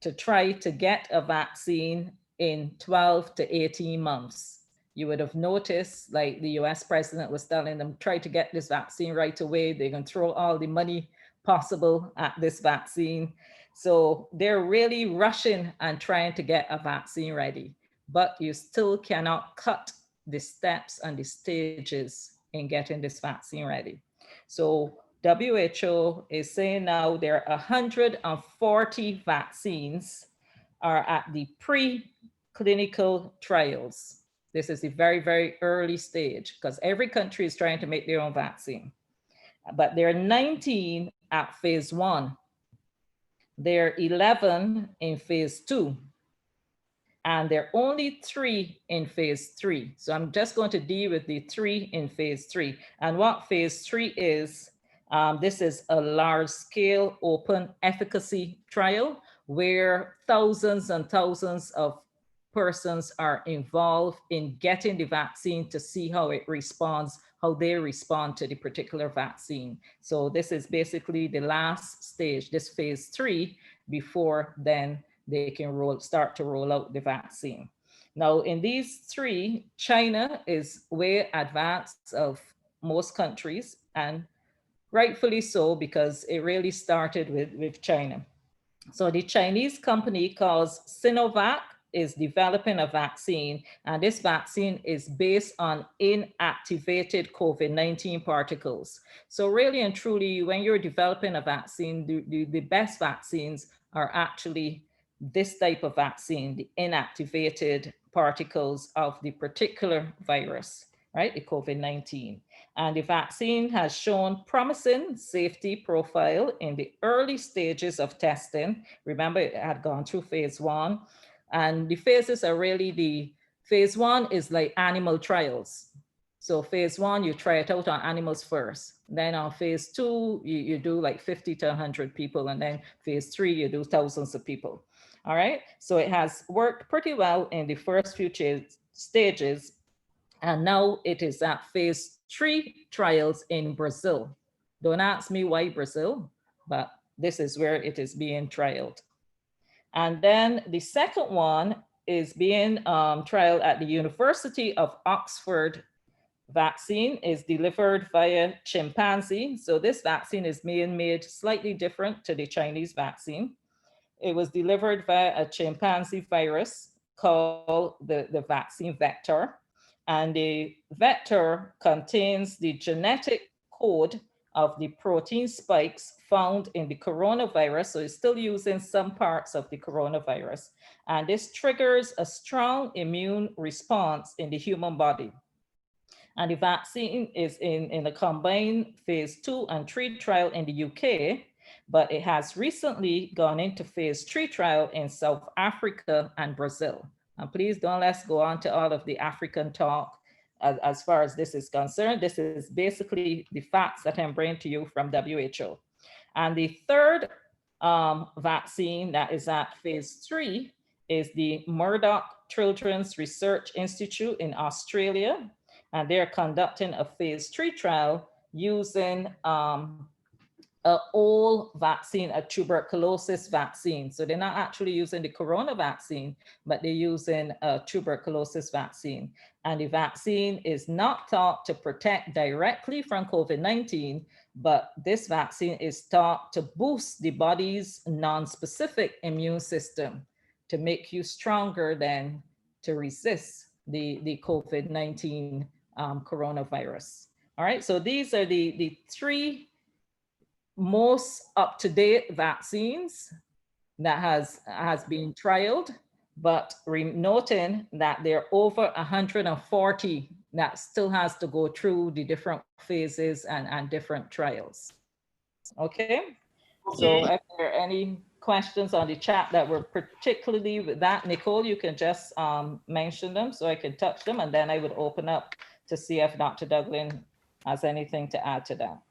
to try to get a vaccine in 12 to 18 months. You would have noticed, like the US president was telling them, try to get this vaccine right away. They're going to throw all the money possible at this vaccine. So they're really rushing and trying to get a vaccine ready, but you still cannot cut the steps and the stages in getting this vaccine ready. So WHO is saying now there are 140 vaccines are at the pre-clinical trials. This is the very, very early stage, because every country is trying to make their own vaccine. But there are 19 at phase 1. There are 11 in phase 2. And there are only 3 in phase 3. So I'm just going to deal with the 3 in phase 3. And what phase 3 is, this is a large-scale open efficacy trial where thousands and thousands of persons are involved in getting the vaccine to see how it responds, how they respond to the particular vaccine. So this is basically the last stage, this phase 3, before then they can start to roll out the vaccine. Now, in these 3, China is way advanced of most countries, and rightfully so, because it really started with China. So the Chinese company called Sinovac is developing a vaccine, and this vaccine is based on inactivated COVID-19 particles. So really and truly, when you're developing a vaccine, the best vaccines are actually this type of vaccine, the inactivated particles of the particular virus, right, the COVID-19. And the vaccine has shown promising safety profile in the early stages of testing. Remember, it had gone through phase 1. And the phases are really phase 1 is like animal trials. So phase 1, you try it out on animals first. Then on phase 2, you do like 50 to 100 people. And then phase 3, you do thousands of people. All right. So it has worked pretty well in the first few stages. And now it is at phase 3 trials in Brazil. Don't ask me why Brazil, but this is where it is being trialed. And then the second one is being trialed at the University of Oxford. Vaccine is delivered via chimpanzee. So this vaccine is being made slightly different to the Chinese vaccine. It was delivered via a chimpanzee virus called the vaccine vector. And the vector contains the genetic code of the protein spikes found in the coronavirus. So it's still using some parts of the coronavirus. And this triggers a strong immune response in the human body. And the vaccine is in a combined phase 2 and 3 trial in the UK, but it has recently gone into phase 3 trial in South Africa and Brazil. And please don't let's go on to all of the African talk as far as this is concerned. This is basically the facts that I'm bringing to you from WHO. And the third vaccine that is at phase 3 is the Murdoch Children's Research Institute in Australia. And they're conducting a phase 3 trial using an old vaccine, a tuberculosis vaccine. So they're not actually using the corona vaccine, but they're using a tuberculosis vaccine. And the vaccine is not thought to protect directly from COVID-19, but this vaccine is thought to boost the body's non-specific immune system to make you stronger than to resist the COVID-19 coronavirus. All right, so these are the 3 most up-to-date vaccines that has been trialed, but noting that there are over 140 that still has to go through the different phases and different trials. Okay, so if there are any questions on the chat that were particularly with that, Nicole, you can just mention them so I can touch them, and then I would open up to see if Dr. Duglin has anything to add to that.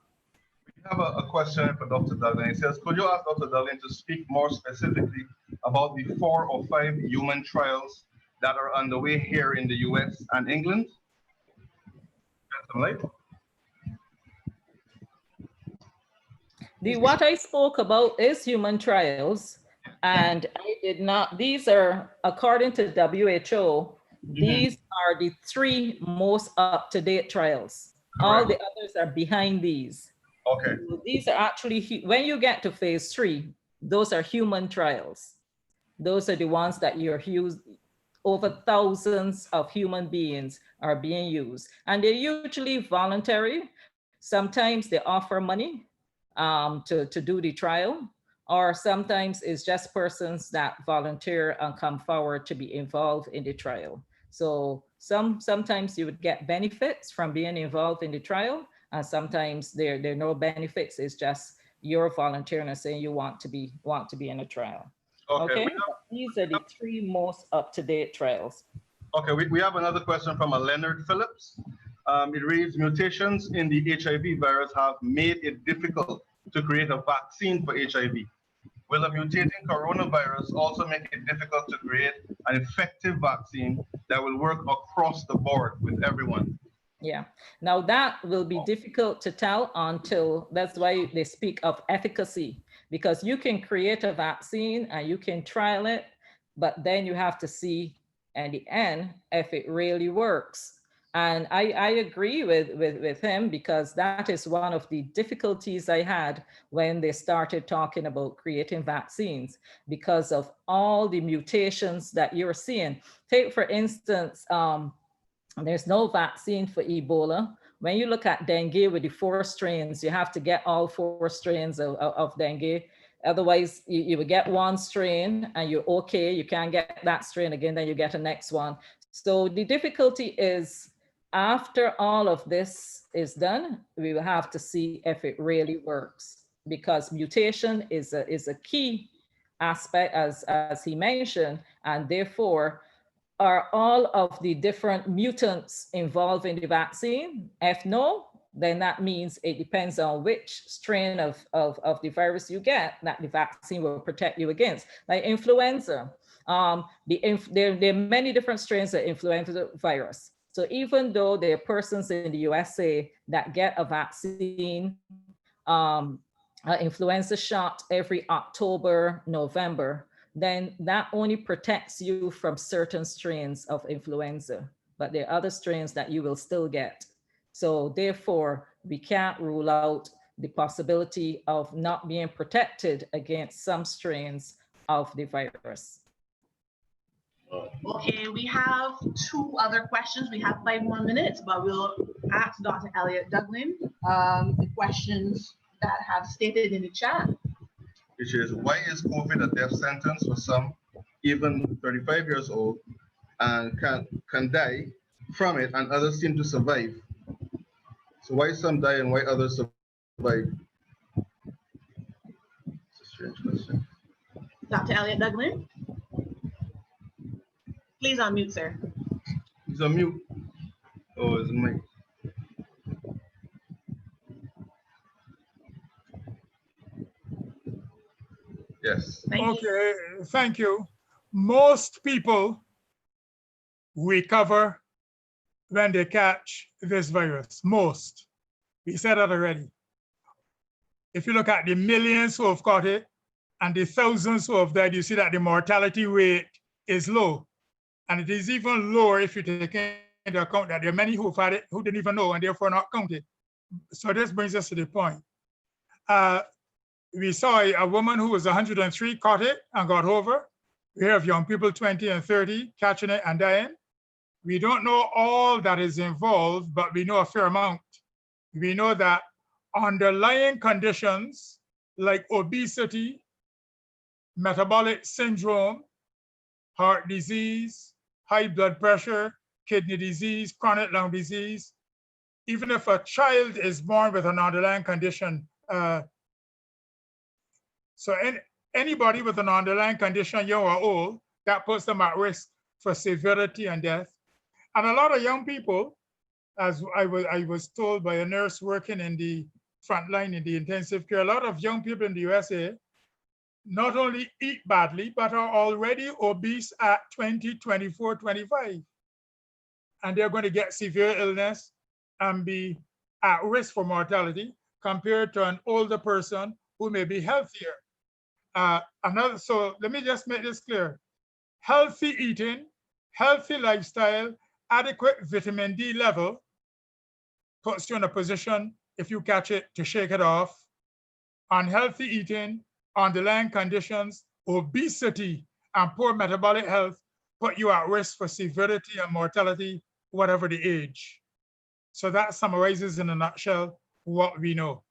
We have a question for Dr. Duglin. It says, could you ask Dr. Duglin to speak more specifically about the 4 or 5 human trials that are underway here in the US and England? What I spoke about is human trials, and I did not, these are, according to WHO, these are the 3 most up-to-date trials. All the others are behind these. Okay. So these are actually, when you get to phase 3, those are human trials. Those are the ones that you're used, over thousands of human beings are being used. And they're usually voluntary. Sometimes they offer money to do the trial, or sometimes it's just persons that volunteer and come forward to be involved in the trial. So sometimes you would get benefits from being involved in the trial, and sometimes there are no benefits. It's just you're volunteering and saying you want to be in a trial. Okay. These are the 3 most up-to-date trials. Okay, we have another question from a Leonard Phillips. It reads, mutations in the HIV virus have made it difficult to create a vaccine for HIV. Will a mutating coronavirus also make it difficult to create an effective vaccine that will work across the board with everyone? Yeah, now that will be difficult to tell until, that's why they speak of efficacy, because you can create a vaccine and you can trial it, but then you have to see at the end if it really works. And I agree with him, because that is one of the difficulties I had when they started talking about creating vaccines, because of all the mutations that you're seeing. Take, for instance, there's no vaccine for Ebola. When you look at dengue with the 4 strains, you have to get all 4 strains of dengue. Otherwise, you would get 1 strain and you're okay. You can't get that strain again, then you get a next one. So the difficulty is, after all of this is done, we will have to see if it really works, because mutation is a key aspect, as he mentioned, and therefore are all of the different mutants involved in the vaccine? If no, then that means it depends on which strain of the virus you get that the vaccine will protect you against. Like influenza, there are many different strains of influenza virus. So even though there are persons in the USA that get a vaccine, influenza shot every October, November, then that only protects you from certain strains of influenza, but there are other strains that you will still get. So therefore, we can't rule out the possibility of not being protected against some strains of the virus. Okay, we have 2 other questions. We have 5 more minutes, but we'll ask Dr. Elliot Duglin the questions that have stated in the chat. Which is, why is COVID a death sentence for some, even 35 years old, and can die from it, and others seem to survive? So why some die and why others survive? It's a strange question. Dr. Elliot Duglin, please unmute, sir. He's on mute. Oh, it's mic. Yes. Okay, thank you. Most people recover when they catch this virus. Most. We said that already. If you look at the millions who have caught it and the thousands who have died, you see that the mortality rate is low. And it is even lower if you take into account that there are many who have had it who didn't even know and therefore not counted. So this brings us to the point. We saw a woman who was 103 caught it and got over. We have young people 20 and 30 catching it and dying. We don't know all that is involved, but we know a fair amount. We know that underlying conditions like obesity, metabolic syndrome, heart disease, high blood pressure, kidney disease, chronic lung disease, even if a child is born with an underlying condition, anybody with an underlying condition, young or old, that puts them at risk for severity and death. And a lot of young people, as I was told by a nurse working in the frontline in the intensive care, a lot of young people in the USA not only eat badly, but are already obese at 20, 24, 25. And they're going to get severe illness and be at risk for mortality compared to an older person who may be healthier. So let me just make this clear. Healthy eating, healthy lifestyle, adequate vitamin D level puts you in a position, if you catch it, to shake it off. Unhealthy eating, underlying conditions, obesity, and poor metabolic health put you at risk for severity and mortality, whatever the age. So that summarizes in a nutshell what we know.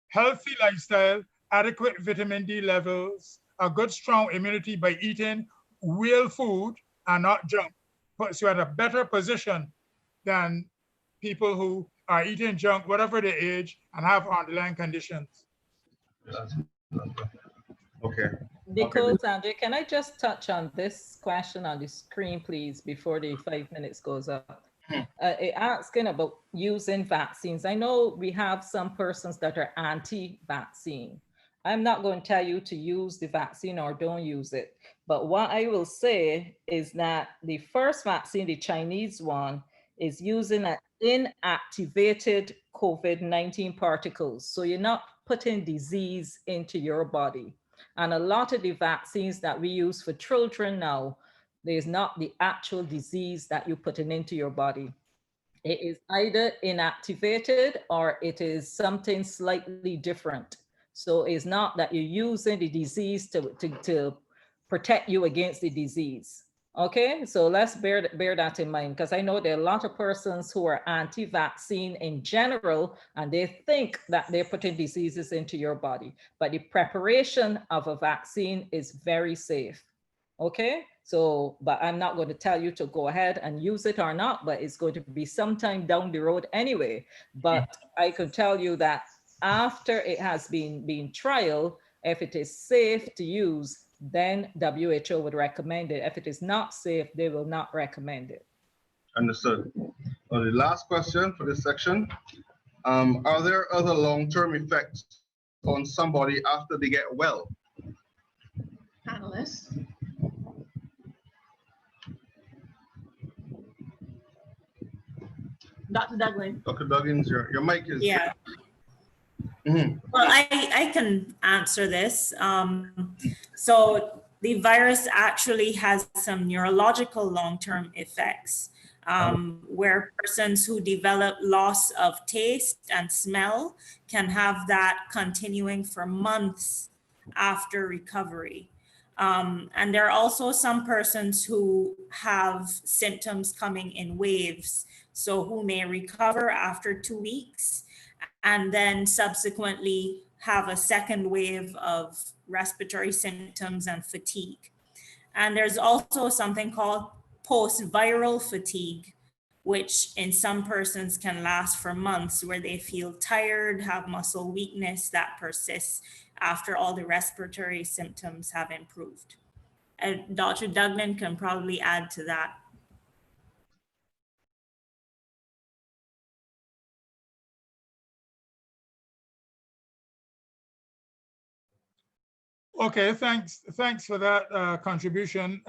Healthy lifestyle, adequate vitamin D levels, a good strong immunity by eating real food and not junk puts you at a better position than people who are eating junk, whatever the age, and have underlying conditions. Okay. Nicole, Sandra, can I just touch on this question on the screen, please, before the 5 minutes goes up? Asking about using vaccines. I know we have some persons that are anti-vaccine. I'm not going to tell you to use the vaccine or don't use it. But what I will say is that the first vaccine, the Chinese one, is using an inactivated COVID-19 particles. So you're not putting disease into your body. And a lot of the vaccines that we use for children now, there's not the actual disease that you're putting into your body. It is either inactivated or it is something slightly different. So it's not that you're using the disease to protect you against the disease. Okay, so let's bear that in mind, because I know there are a lot of persons who are anti-vaccine in general, and they think that they're putting diseases into your body. But the preparation of a vaccine is very safe. Okay, so, but I'm not going to tell you to go ahead and use it or not, but it's going to be sometime down the road anyway. But I can tell you that after it has been trialed, if it is safe to use, then WHO would recommend it. If it is not safe, they will not recommend it. Understood. Well, the last question for this section. Are there other long-term effects on somebody after they get well? Panelists. Dr. Duglin. Dr. Duggins, your mic is... Yeah. Mhm. Well, I can answer this. So the virus actually has some neurological long-term effects where persons who develop loss of taste and smell can have that continuing for months after recovery. And there are also some persons who have symptoms coming in waves, so who may recover after 2 weeks and then subsequently have a second wave of respiratory symptoms and fatigue. And there's also something called post-viral fatigue, which in some persons can last for months, where they feel tired, have muscle weakness that persists after all the respiratory symptoms have improved. And Dr. Duglin can probably add to that. Okay, thanks for that contribution.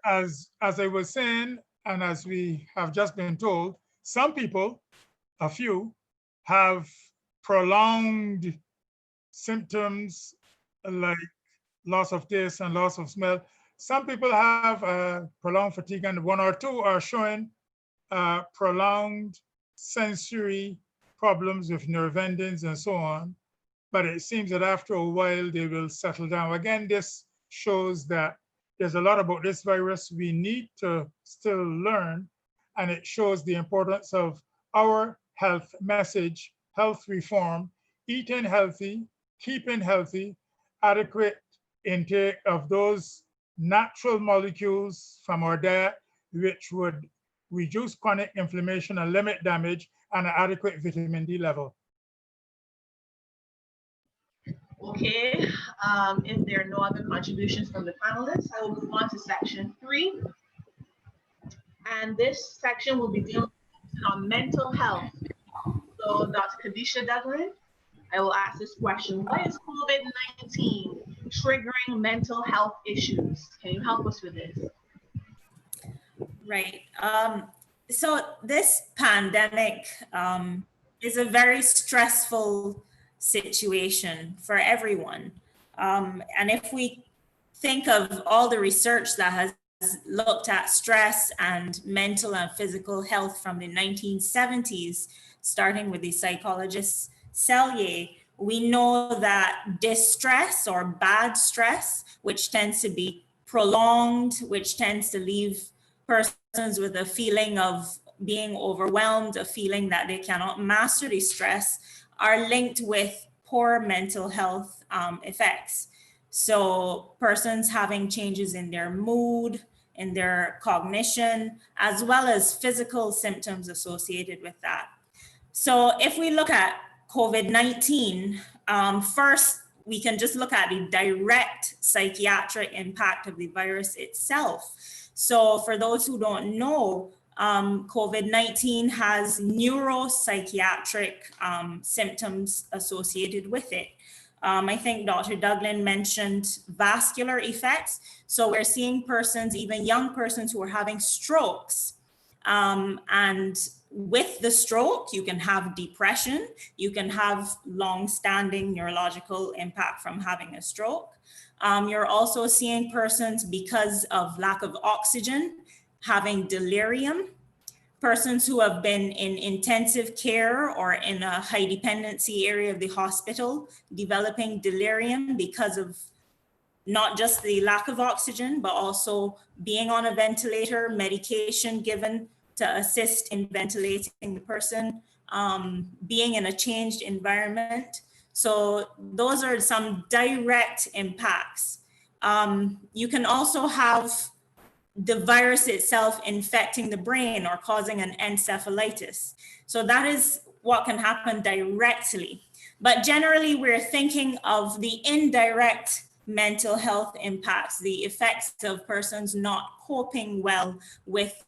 As I was saying, and as we have just been told, some people, a few, have prolonged symptoms like loss of taste and loss of smell. Some people have prolonged fatigue, and one or two are showing prolonged sensory problems with nerve endings and so on. But it seems that after a while, they will settle down. Again, this shows that there's a lot about this virus we need to still learn, and it shows the importance of our health message, health reform, eating healthy, keeping healthy, adequate intake of those natural molecules from our diet, which would reduce chronic inflammation and limit damage, and an adequate vitamin D level. Okay, if there are no other contributions from the panelists, I will move on to section 3. And this section will be dealing on mental health. So Dr. Kadisha Duglin, I will ask this question. What is COVID-19 triggering mental health issues? Can you help us with this? Right. So this pandemic is a very stressful situation for everyone. And if we think of all the research that has looked at stress and mental and physical health from the 1970s, starting with the psychologist Selye, we know that distress or bad stress, which tends to be prolonged, which tends to leave persons with a feeling of being overwhelmed, a feeling that they cannot master the stress, are linked with poor mental health effects. So persons having changes in their mood, in their cognition, as well as physical symptoms associated with that. So if we look at COVID-19, first, we can just look at the direct psychiatric impact of the virus itself. So for those who don't know, COVID-19 has neuropsychiatric symptoms associated with it. I think Dr. Duglin mentioned vascular effects. So we're seeing persons, even young persons, who are having strokes. And with the stroke, you can have depression, you can have long-standing neurological impact from having a stroke. You're also seeing persons, because of lack of oxygen, having delirium. Persons who have been in intensive care or in a high dependency area of the hospital, developing delirium because of not just the lack of oxygen, but also being on a ventilator, medication given to assist in ventilating the person, being in a changed environment. So those are some direct impacts. You can also have the virus itself infecting the brain or causing an encephalitis. So that is what can happen directly. But generally, we're thinking of the indirect mental health impacts, the effects of persons not coping well with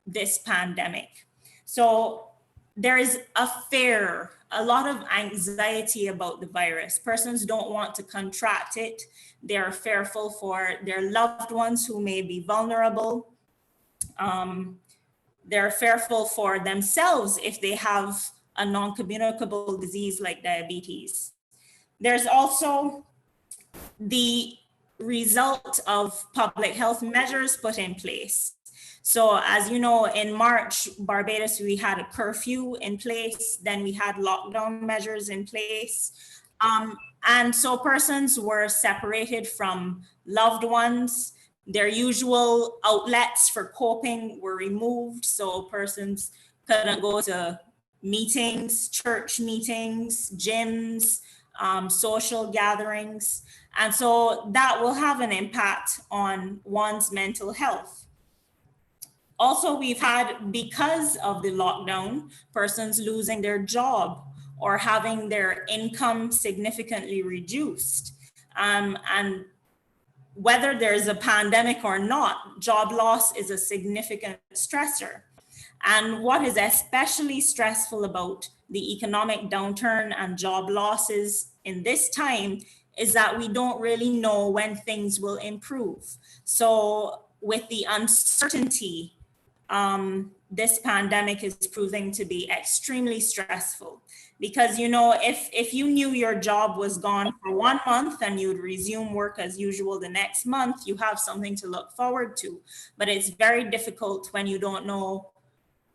this pandemic. So there is a lot of anxiety about the virus. Persons don't want to contract it. They're fearful for their loved ones who may be vulnerable. They're fearful for themselves if they have a non-communicable disease like diabetes. There's also the result of public health measures put in place. So as you know, in March, Barbados, we had a curfew in place, then we had lockdown measures in place. And so persons were separated from loved ones. Their usual outlets for coping were removed. So persons couldn't go to meetings, church meetings, gyms, social gatherings. And so that will have an impact on one's mental health. Also, we've had, because of the lockdown, persons losing their job or having their income significantly reduced. And whether there's a pandemic or not, job loss is a significant stressor. And what is especially stressful about the economic downturn and job losses in this time is that we don't really know when things will improve. So with the uncertainty, this pandemic is proving to be extremely stressful. Because, you know, if you knew your job was gone for 1 month and you'd resume work as usual the next month, you have something to look forward to. But it's very difficult when you don't know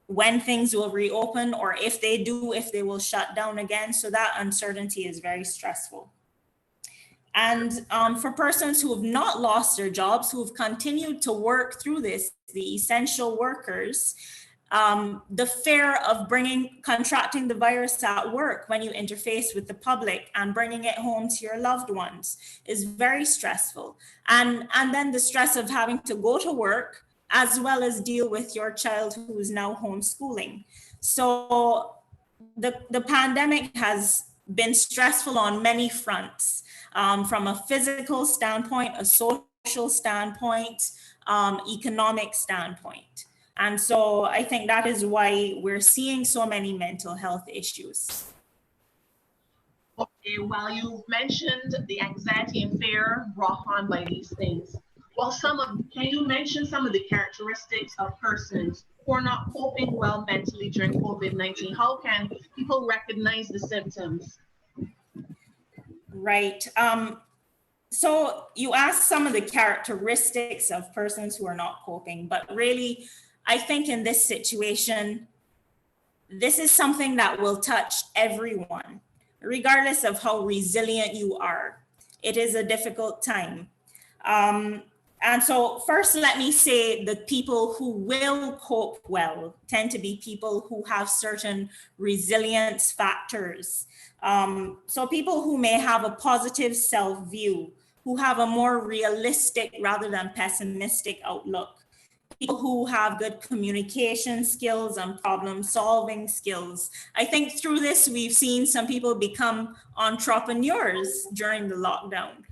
when things will reopen, or if they do, if they will shut down again. So that uncertainty is very stressful. And for persons who have not lost their jobs, who have continued to work through this, the essential workers, the fear of contracting the virus at work when you interface with the public and bringing it home to your loved ones is very stressful. And then the stress of having to go to work as well as deal with your child who is now homeschooling. So the pandemic has been stressful on many fronts, from a physical standpoint, a social standpoint, economic standpoint. And so I think that is why we're seeing so many mental health issues. Okay, while you mentioned the anxiety and fear brought on by these things, well, can you mention some of the characteristics of persons who are not coping well mentally during COVID-19? How can people recognize the symptoms? Right. So you asked some of the characteristics of persons who are not coping, but really, I think in this situation, this is something that will touch everyone, regardless of how resilient you are. It is a difficult time. And so first, let me say the people who will cope well tend to be people who have certain resilience factors. So people who may have a positive self-view, who have a more realistic rather than pessimistic outlook, people who have good communication skills and problem solving skills. I think through this, we've seen some people become entrepreneurs during the lockdown.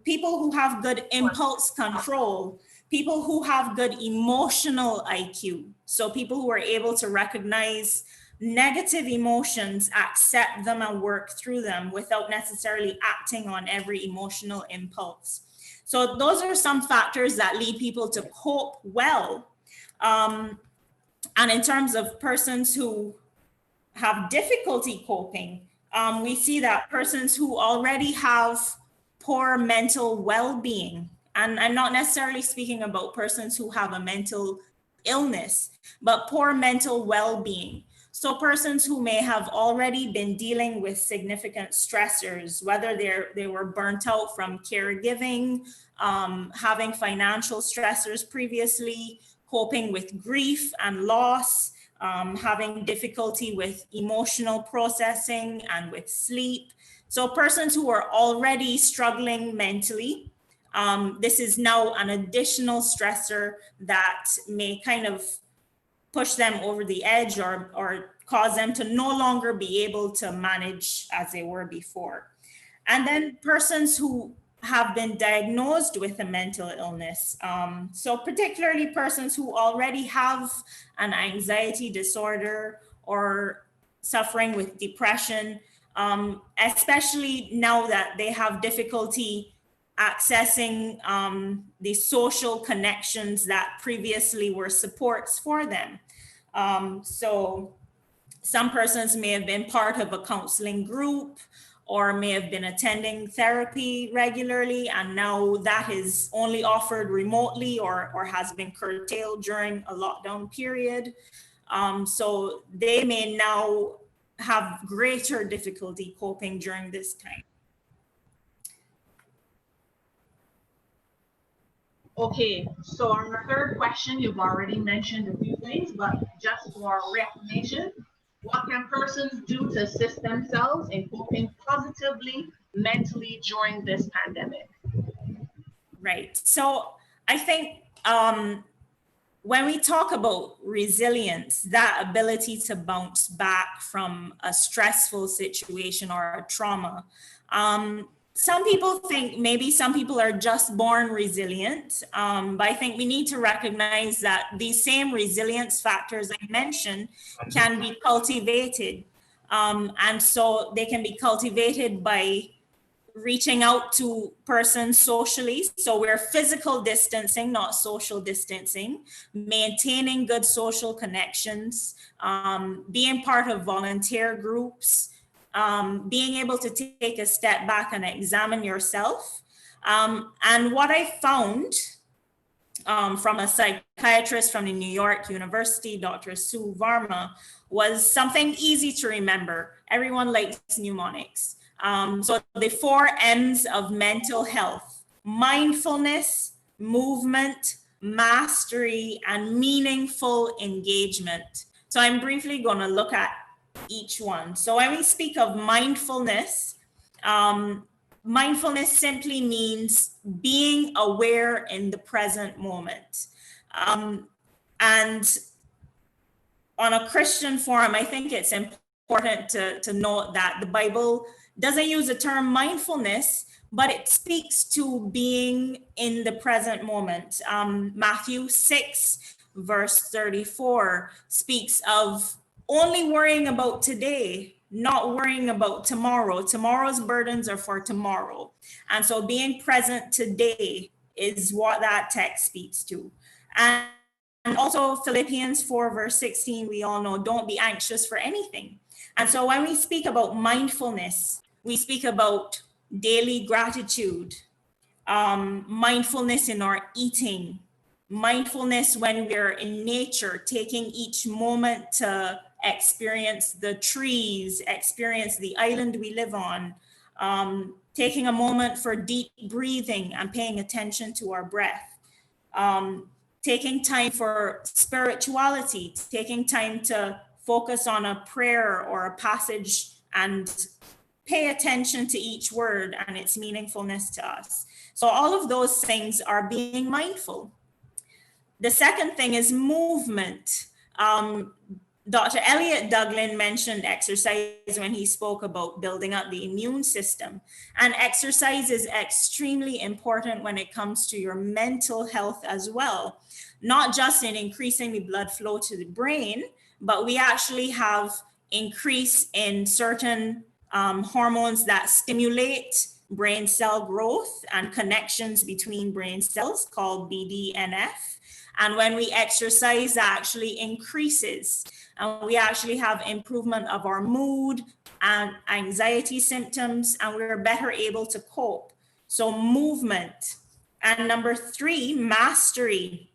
People who have good impulse control, people who have good emotional IQ. So people who are able to recognize negative emotions, accept them and work through them without necessarily acting on every emotional impulse. So those are some factors that lead people to cope well. And in terms of persons who have difficulty coping, we see that persons who already have poor mental well-being, and I'm not necessarily speaking about persons who have a mental illness, but poor mental well-being. So persons who may have already been dealing with significant stressors, whether they were burnt out from caregiving, having financial stressors previously, coping with grief and loss, having difficulty with emotional processing and with sleep. So persons who are already struggling mentally, this is now an additional stressor that may kind of push them over the edge or cause them to no longer be able to manage as they were before. And then persons who have been diagnosed with a mental illness. So particularly persons who already have an anxiety disorder or suffering with depression, especially now that they have difficulty accessing the social connections that previously were supports for them. So some persons may have been part of a counseling group or may have been attending therapy regularly, and now that is only offered remotely or has been curtailed during a lockdown period. So they may now have greater difficulty coping during this time. Okay, so on the third question, you've already mentioned a few things, but just for reformation, what can persons do to assist themselves in coping positively mentally during this pandemic? Right. So I think when we talk about resilience, that ability to bounce back from a stressful situation or a trauma, some people think maybe some people are just born resilient, but I think we need to recognize that these same resilience factors I mentioned can be cultivated. And so they can be cultivated by reaching out to persons socially. So we're physical distancing, not social distancing, maintaining good social connections, being part of volunteer groups, being able to take a step back and examine yourself. And what I found from a psychiatrist from the New York University, Dr. Sue Varma, was something easy to remember. Everyone likes mnemonics. So the 4 M's of mental health: mindfulness, movement, mastery, and meaningful engagement. So I'm briefly going to look at each one. So when we speak of mindfulness, mindfulness simply means being aware in the present moment. And on a Christian forum, I think it's important to note that the Bible doesn't use the term mindfulness, but it speaks to being in the present moment. Matthew 6, verse 34 speaks of only worrying about today, not worrying about tomorrow. Tomorrow's burdens are for tomorrow. And so being present today is what that text speaks to. And also Philippians 4, verse 16, we all know, don't be anxious for anything. And so when we speak about mindfulness, we speak about daily gratitude, mindfulness in our eating, mindfulness when we're in nature, taking each moment to experience the trees, experience the island we live on, taking a moment for deep breathing and paying attention to our breath, taking time for spirituality, taking time to focus on a prayer or a passage and pay attention to each word and its meaningfulness to us. So all of those things are being mindful. The second thing is movement. Dr. Elliot Douglas mentioned exercise when he spoke about building up the immune system. And exercise is extremely important when it comes to your mental health as well. Not just in increasing the blood flow to the brain, but we actually have increase in certain hormones that stimulate brain cell growth and connections between brain cells called BDNF. And when we exercise, that actually increases. And we actually have improvement of our mood and anxiety symptoms, and we're better able to cope. So movement. And number 3, mastery.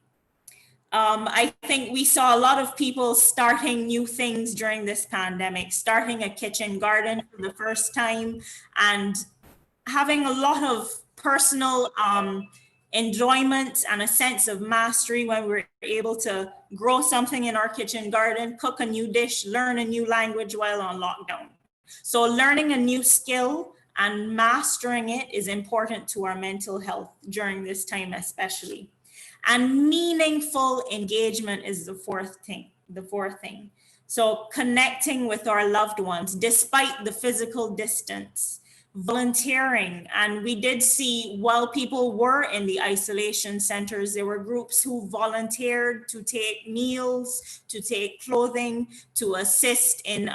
I think we saw a lot of people starting new things during this pandemic, starting a kitchen garden for the first time and having a lot of personal enjoyment and a sense of mastery when we're able to grow something in our kitchen garden, cook a new dish, learn a new language while on lockdown. So learning a new skill and mastering it is important to our mental health during this time especially. And meaningful engagement is the fourth thing. So connecting with our loved ones despite the physical distance. volunteering. And we did see, while people were in the isolation centers, there were groups who volunteered to take meals, to take clothing, to assist in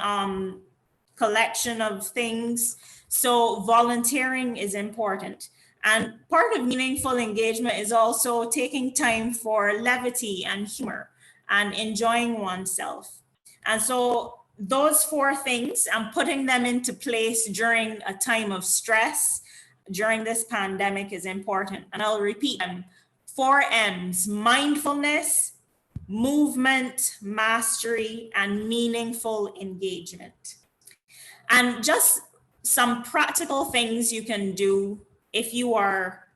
collection of things. So volunteering is important. And part of meaningful engagement is also taking time for levity and humor and enjoying oneself. And so those four things and putting them into place during a time of stress during this pandemic is important. And I'll repeat them. 4 M's: mindfulness, movement, mastery, and meaningful engagement. And just some practical things you can do if you are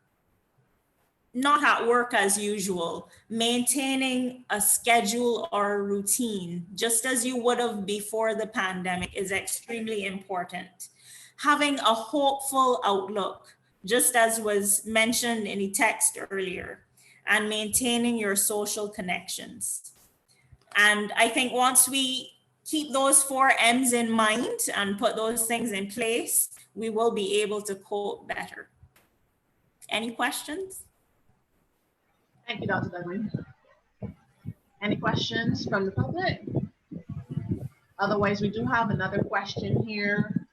not at work as usual. Maintaining a schedule or a routine, just as you would have before the pandemic, is extremely important. Having a hopeful outlook, just as was mentioned in the text earlier, and maintaining your social connections. And I think once we keep those 4 M's in mind and put those things in place, we will be able to cope better. Any questions? Thank you, Dr. Dudley. Any questions from the public? Otherwise, we do have another question here.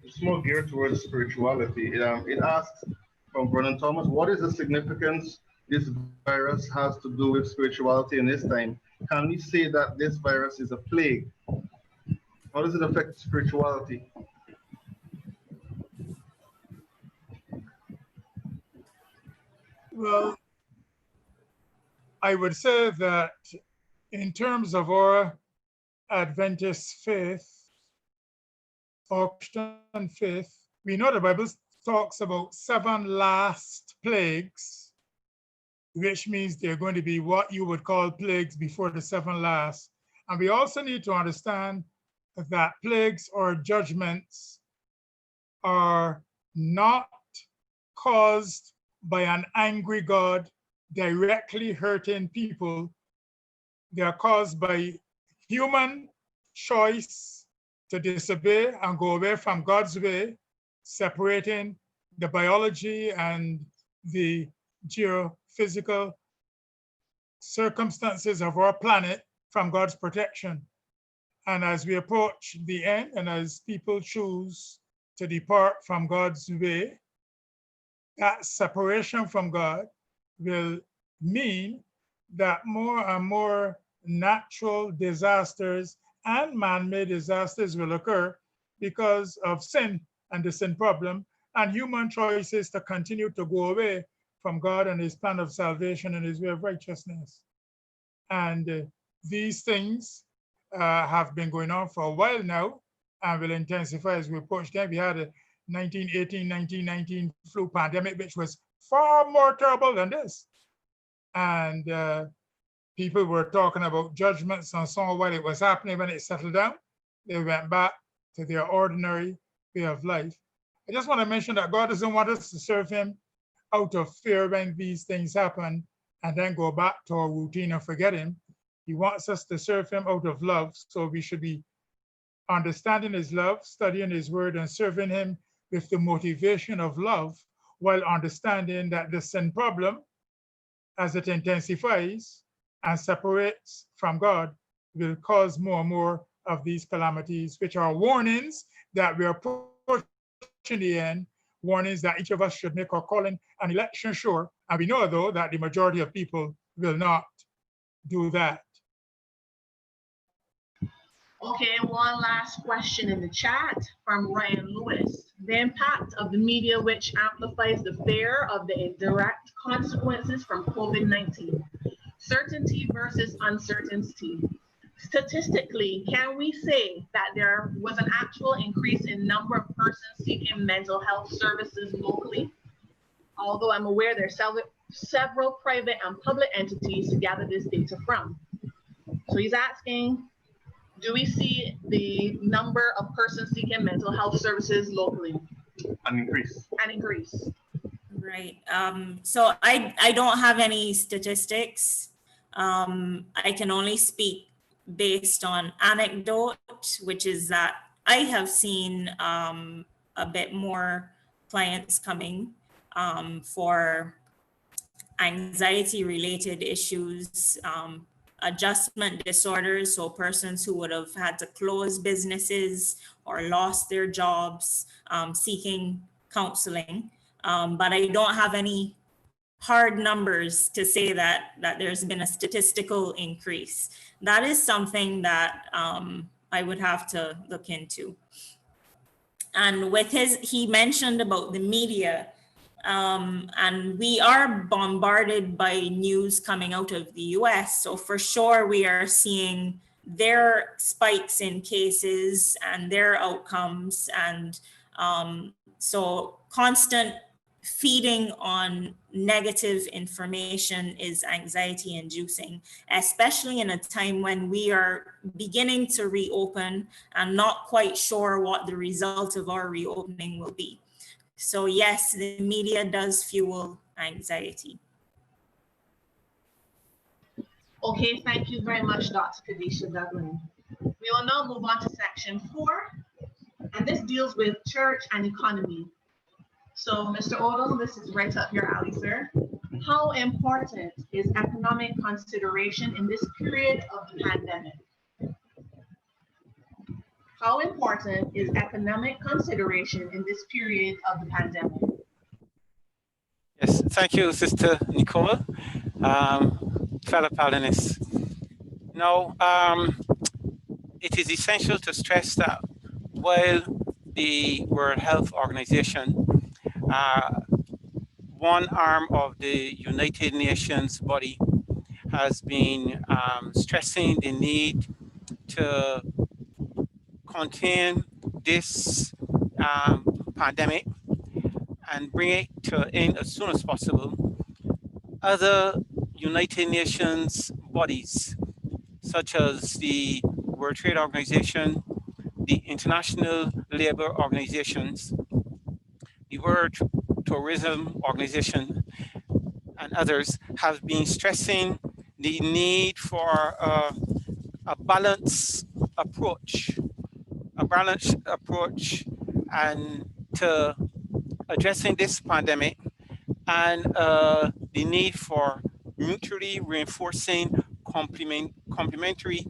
It's more geared towards spirituality. It asks from Vernon Thomas, what is the significance this virus has to do with spirituality in this time? Can we say that this virus is a plague? How does it affect spirituality? Well, I would say that in terms of our Adventist faith, or Christian faith, we know the Bible talks about 7 last plagues, which means they're going to be what you would call plagues before the 7 last. And we also need to understand that plagues or judgments are not caused by an angry God directly hurting people. They are caused by human choice to disobey and go away from God's way, separating the biology and the geophysical circumstances of our planet from God's protection. And as we approach the end, and as people choose to depart from God's way, that separation from God will mean that more and more natural disasters and man-made disasters will occur because of sin and the sin problem, and human choices to continue to go away from God and his plan of salvation and his way of righteousness. And these things have been going on for a while now and will intensify as we approach them. We had a 1918, 1919 flu pandemic, which was far more terrible than this. And people were talking about judgments and so on while it was happening. When it settled down, they went back to their ordinary way of life. I just want to mention that God doesn't want us to serve him out of fear when these things happen and then go back to our routine and forget him. He wants us to serve him out of love. So we should be understanding his love, studying his word, and serving him with the motivation of love, while understanding that the sin problem, as it intensifies and separates from God, will cause more and more of these calamities, which are warnings that we are approaching the end, warnings that each of us should make our calling and election sure. And we know, though, that the majority of people will not do that. Okay, one last question in the chat from Ryan Lewis. The impact of the media which amplifies the fear of the direct consequences from COVID-19. Certainty versus uncertainty. Statistically, can we say that there was an actual increase in number of persons seeking mental health services locally? Although I'm aware there are several private and public entities to gather this data from. So he's asking, do we see the number of persons seeking mental health services locally? An increase. An increase. Right. So I don't have any statistics. I can only speak based on anecdote, which is that I have seen a a bit more clients coming for anxiety related issues, adjustment disorders, so persons who would have had to close businesses or lost their jobs, seeking counseling. But I don't have any hard numbers to say that there's been a statistical increase. That is something that I would have to look into. And with he mentioned about the media, and we are bombarded by news coming out of the US. So for sure, we are seeing their spikes in cases and their outcomes. And so constant feeding on negative information is anxiety inducing, especially in a time when we are beginning to reopen and not quite sure what the result of our reopening will be. So yes, the media does fuel anxiety. Okay, thank you very much, Dr. Kadisha Dublin. We will now move on to section 4, and this deals with church and economy. So, Mr. Odell, this is right up your alley, sir. How important is economic consideration in this period of the pandemic? How important is economic consideration in this period of the pandemic? Yes, thank you, Sister Nicole, fellow panelists. Now, it is essential to stress that while the World Health Organization, one arm of the United Nations body, has been stressing the need to contain this pandemic and bring it to an end as soon as possible. Other United Nations bodies, such as the World Trade Organization, the International Labour Organizations, the World Tourism Organization, and others, have been stressing the need for a balanced approach, and to addressing this pandemic, and the need for mutually reinforcing complementary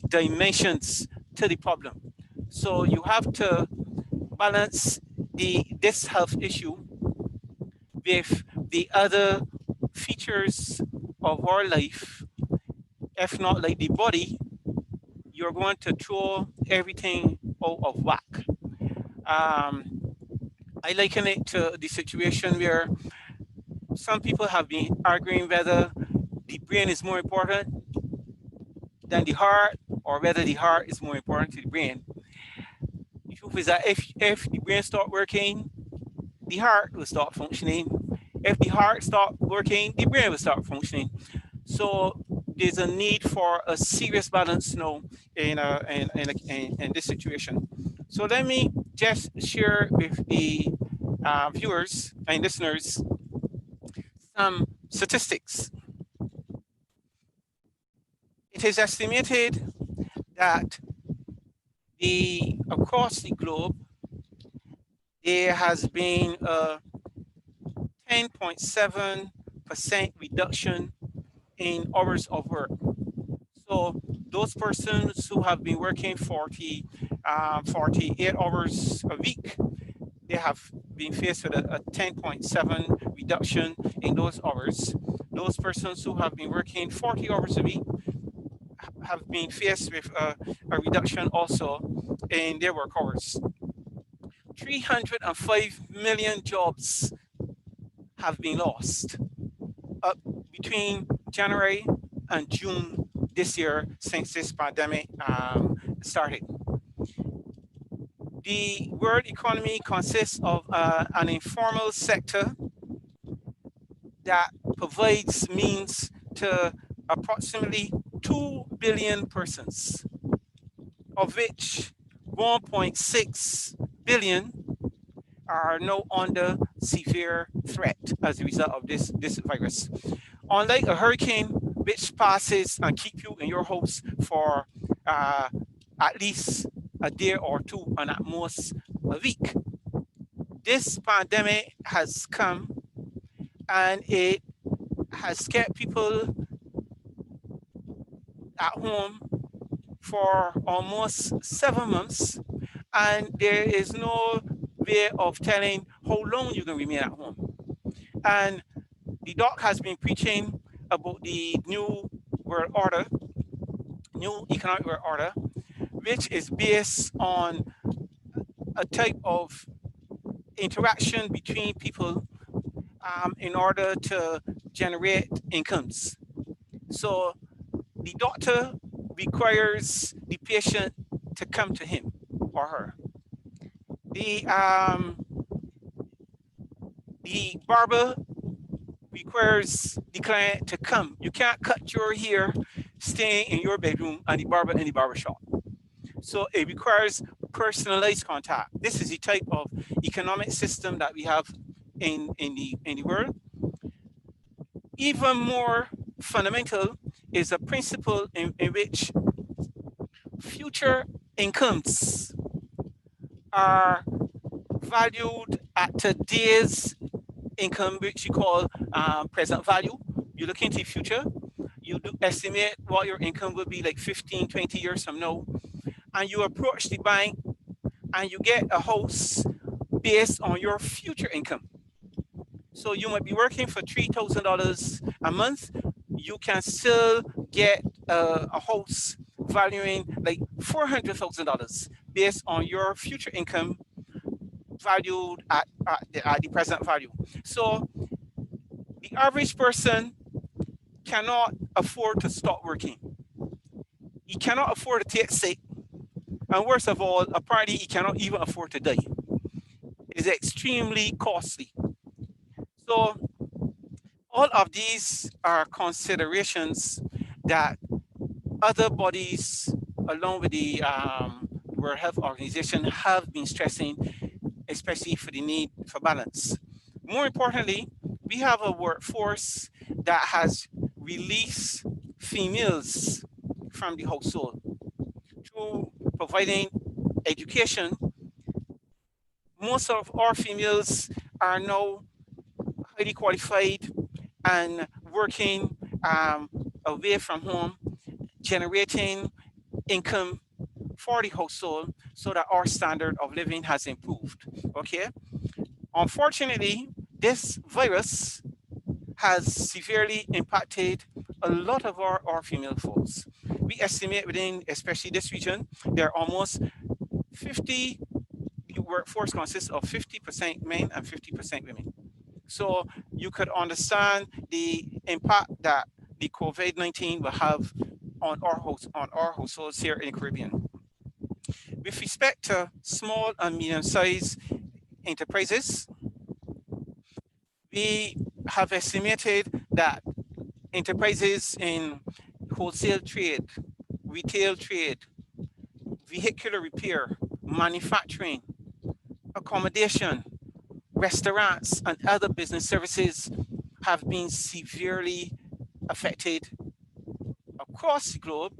dimensions to the problem. So you have to balance this health issue with the other features of our life. If not like the body, you're going to throw everything out of whack. I liken it to the situation where some people have been arguing whether the brain is more important than the heart, or whether the heart is more important to the brain. The truth is that if the brain stops working, the heart will stop functioning. If the heart stops working, the brain will start functioning. So there's a need for a serious balance now in this situation. So let me just share with the viewers and listeners some statistics. It is estimated that across the globe, there has been a 10.7% reduction in hours of work. So those persons who have been working 48 hours a week, they have been faced with a 10.7 reduction in those hours. Those persons who have been working 40 hours a week have been faced with a reduction also in their work hours. 305 million jobs have been lost between January and June this year, since this pandemic started. The world economy consists of an informal sector that provides means to approximately 2 billion persons, of which 1.6 billion are now under severe threat as a result of this virus. Unlike a hurricane, which passes and keep you in your house for at least a day or two, and at most a week. This pandemic has come and it has kept people at home for almost 7 months, and there is no way of telling how long you can remain at home. And the doc has been preaching about the new world order, new economic world order, which is based on a type of interaction between people in order to generate incomes. So the doctor requires the patient to come to him or her. The barber requires the client to come. You can't cut your hair staying in your bedroom and the barber in the barber shop. So it requires personalized contact. This is the type of economic system that we have in the world. Even more fundamental is a principle in which future incomes are valued at today's income, which you call present value. You look into the future, you do estimate what your income will be like 15, 20 years from now, and you approach the bank and you get a house based on your future income. So you might be working for $3,000 a month. You can still get a house valuing like $400,000 based on your future income valued at the present value. So the average person cannot afford to stop working. He cannot afford to take sick. And worst of all, apparently he cannot even afford to die. It is extremely costly. So all of these are considerations that other bodies, along with the World Health Organization, have been stressing, especially for the need for balance. More importantly, we have a workforce that has released females from the household through providing education. Most of our females are now highly qualified and working away from home, generating income for the household so that our standard of living has improved. Okay. Unfortunately, this virus has severely impacted a lot of our female folks. We estimate within, especially this region, there are almost 50, the workforce consists of 50% men and 50% women. So you could understand the impact that the COVID-19 will have on our households here in the Caribbean. With respect to small and medium-sized enterprises, we have estimated that enterprises in wholesale trade, retail trade, vehicular repair, manufacturing, accommodation, restaurants, and other business services have been severely affected across the globe,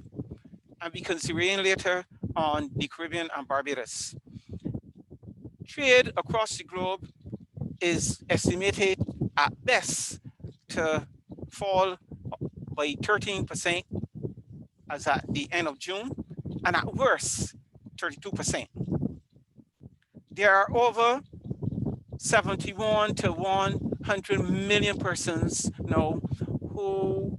and we can zero in later on the Caribbean and Barbados. Trade across the globe is estimated at best to fall by 13% as at the end of June, and at worst, 32%. There are over 71 to 100 million persons now who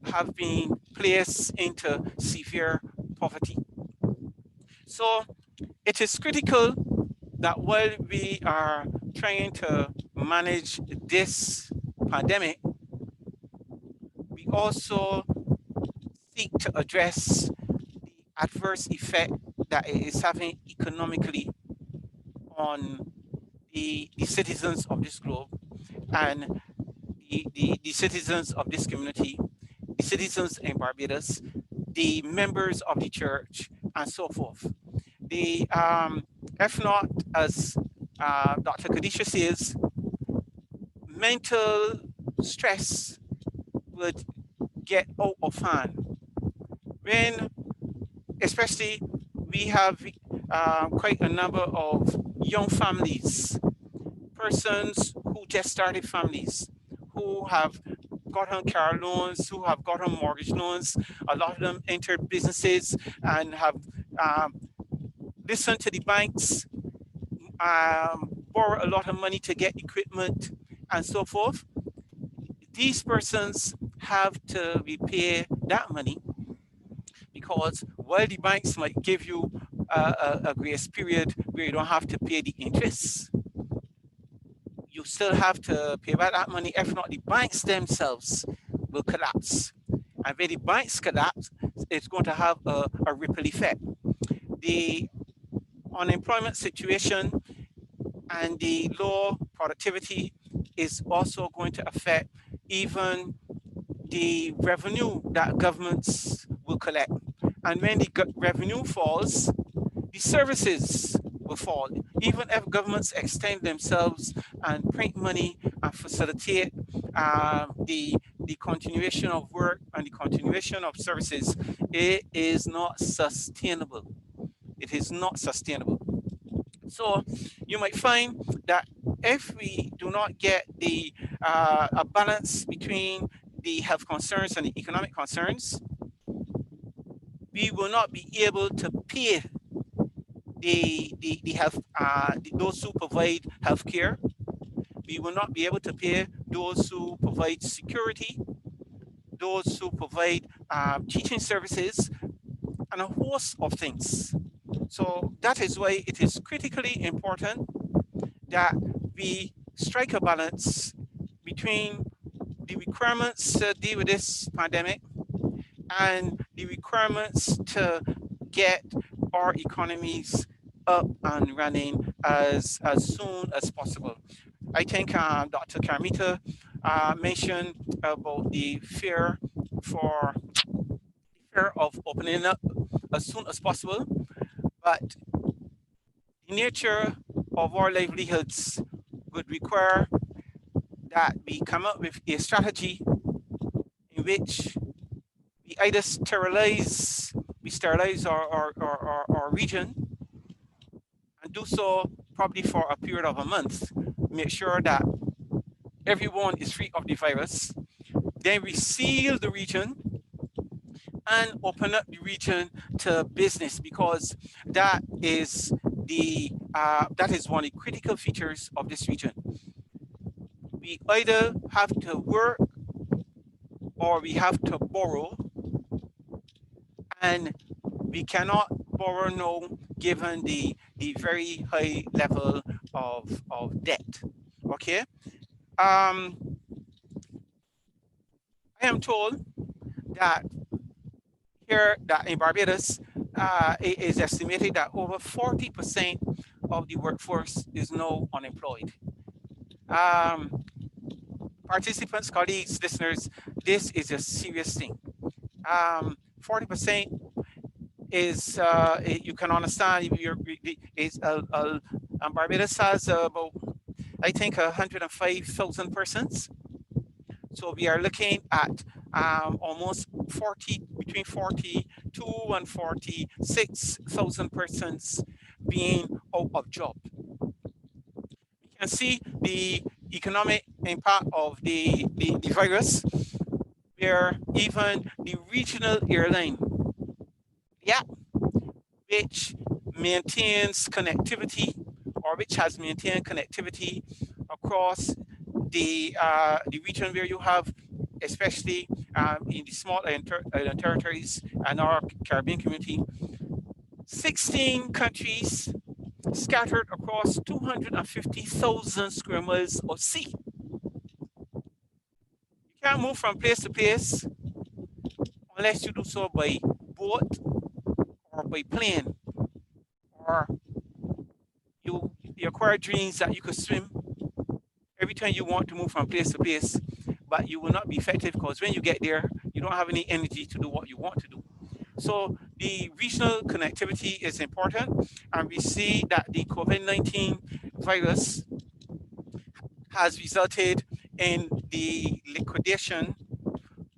have been placed into severe poverty. So it is critical that while we are trying to manage this pandemic, we also seek to address the adverse effect that it is having economically on the citizens of this globe and the citizens of this community, the citizens in Barbados, the members of the church, and so forth. If not, as Dr. Kadisha says, mental stress would get out of hand when, especially we have quite a number of young families, persons who just started families, who have gotten car loans, who have gotten mortgage loans. A lot of them entered businesses and have listened to the banks, borrow a lot of money to get equipment and so forth. These persons have to repay that money, because while the banks might give you a grace period where you don't have to pay the interest, you still have to pay back that money. If not, the banks themselves will collapse. And when the banks collapse, it's going to have a ripple effect. The unemployment situation and the low productivity is also going to affect even the revenue that governments will collect. And when the revenue falls, the services will fall. Even if governments extend themselves and print money and facilitate the continuation of work and the continuation of services, it is not sustainable. It is not sustainable. So you might find that if we do not get a balance between the health concerns and the economic concerns, we will not be able to pay the health those who provide health care. We will not be able to pay those who provide security, those who provide teaching services, and a host of things. So that is why it is critically important that we strike a balance between the requirements to deal with this pandemic and the requirements to get our economies up and running as soon as possible. I think Dr. Carmita mentioned about the fear of opening up as soon as possible, but the nature of our livelihoods would require that we come up with a strategy in which we either sterilize our region, and do so probably for a period of a month, make sure that everyone is free of the virus. Then we seal the region and open up the region to business, because that is one of the critical features of this region. We either have to work or we have to borrow, and we cannot borrow now given the very high level of debt. Okay. I am told that here that in Barbados, it is estimated that over 40% of the workforce is now unemployed. Participants, colleagues, listeners, this is a serious thing. 40% is, you can understand, Barbados has about, I think, 105,000 persons. So we are looking at almost between 42 and 46,000 persons being out of job. You can see the economic impact of the virus, where even the regional airline, which maintains connectivity, or which has maintained connectivity across the region where you have, especially in the small island territories and our Caribbean community, 16 countries scattered across 250,000 square miles of sea. You can't move from place to place unless you do so by boat or by plane, or you acquire dreams that you could swim every time you want to move from place to place, but you will not be effective, because when you get there, you don't have any energy to do what you want to do. So the regional connectivity is important, and we see that the COVID-19 virus has resulted in the liquidation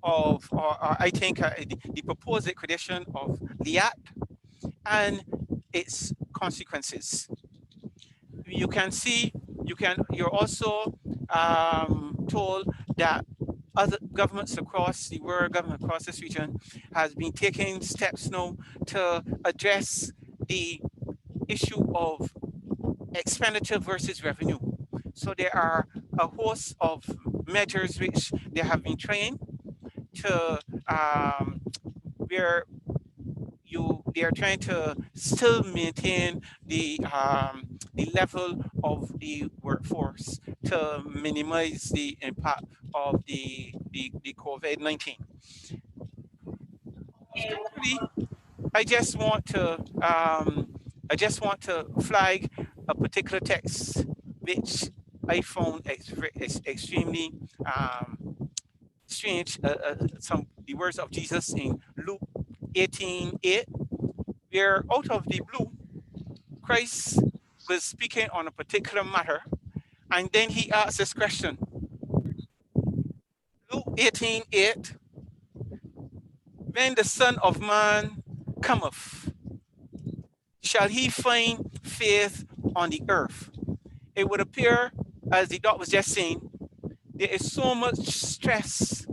of, or I think the proposed liquidation of LIAT and its consequences. You can see, you're also told that other governments across the world, government across this region, has been taking steps now to address the issue of expenditure versus revenue. So there are a host of measures which they have been trying to where they are trying to still maintain the level of the workforce to minimize the impact of the COVID-19. Structurally, I just want to flag a particular text which I found extremely strange. The words of Jesus in Luke 18:8, where out of the blue, Christ was speaking on a particular matter, and then he asked this question. Luke 18:8, when the Son of Man cometh, shall he find faith on the earth? It would appear, as the doc was just saying, there is so much stress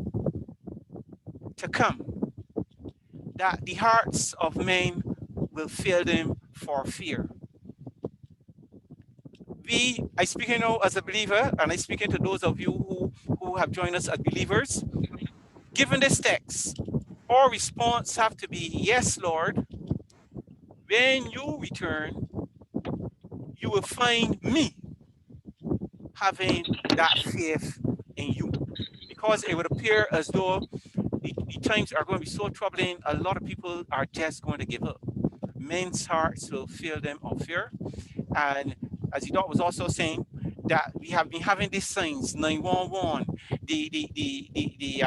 to come that the hearts of men will fail them for fear. I speaking now as a believer, and I speaking to those of you who have joined us as believers. Given this text, our response have to be, yes, Lord, when you return, you will find me having that faith in you. Because it would appear as though the times are going to be so troubling, a lot of people are just going to give up. Men's hearts will fill them of fear. And as the doctor was also saying, that we have been having these signs, 911, the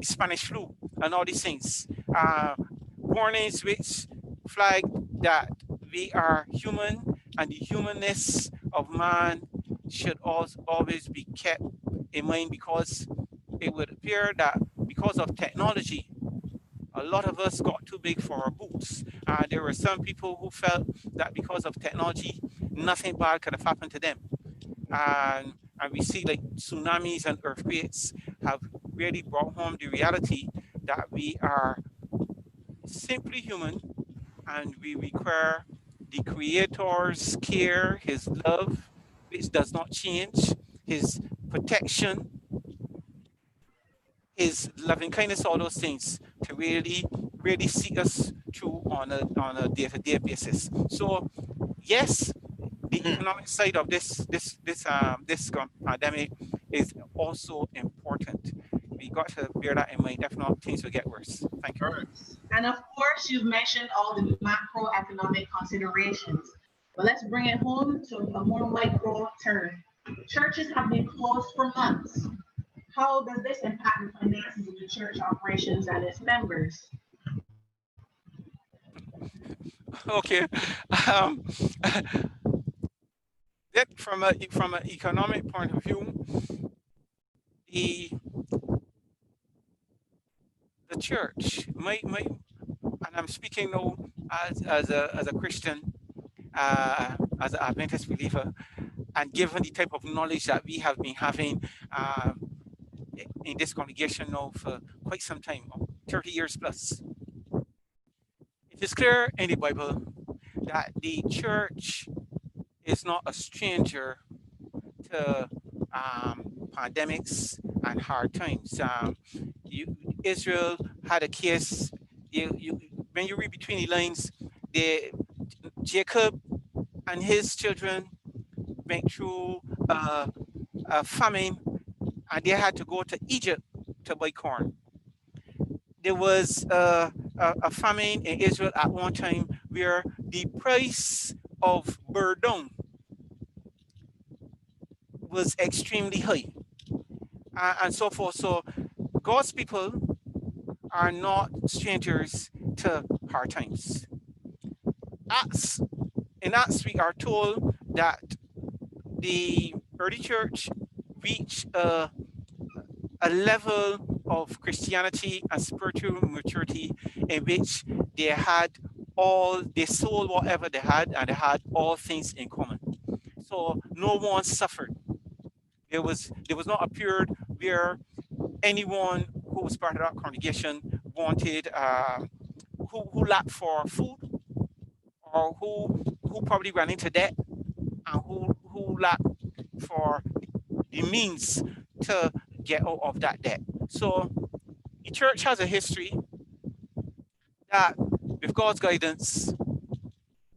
Spanish flu, and all these things. Warnings which flag that we are human, and the humanness of man should always be kept in mind, because it would appear that because of technology, a lot of us got too big for our boots. There were some people who felt that because of technology, nothing bad could have happened to them. And we see like tsunamis and earthquakes have really brought home the reality that we are simply human, and we require the Creator's care, His love, which does not change, His protection, His loving kindness, all those things to really see us through on a day-to-day basis. So yes, the economic side of this pandemic is also important. We got to bear that in mind. If not, things will get worse. Thank you. And of course, you've mentioned all the macroeconomic considerations, but let's bring it home to a more micro term. Churches have been closed for months. How does this impact the finances of the church operations and its members? Okay. That from an economic point of view, the church, and I'm speaking now as a Christian, as an Adventist believer, and given the type of knowledge that we have been having in this congregation now for quite some time, 30 years plus. It is clear in the Bible that the church is not a stranger to pandemics and hard times. Israel had a case. When you read between the lines, Jacob and his children went through a famine, and they had to go to Egypt to buy corn. There was a famine in Israel at one time where the price of burden was extremely high, and so forth. So God's people are not strangers to hard times. In Acts, we are told that the early church reached a level of Christianity and spiritual maturity in which they had they sold whatever they had, and they had all things in common. So no one suffered. There was not a period where anyone who was part of that congregation wanted who lacked for food, or who probably ran into debt, and who lacked for the means to get out of that debt. So the church has a history that, with God's guidance,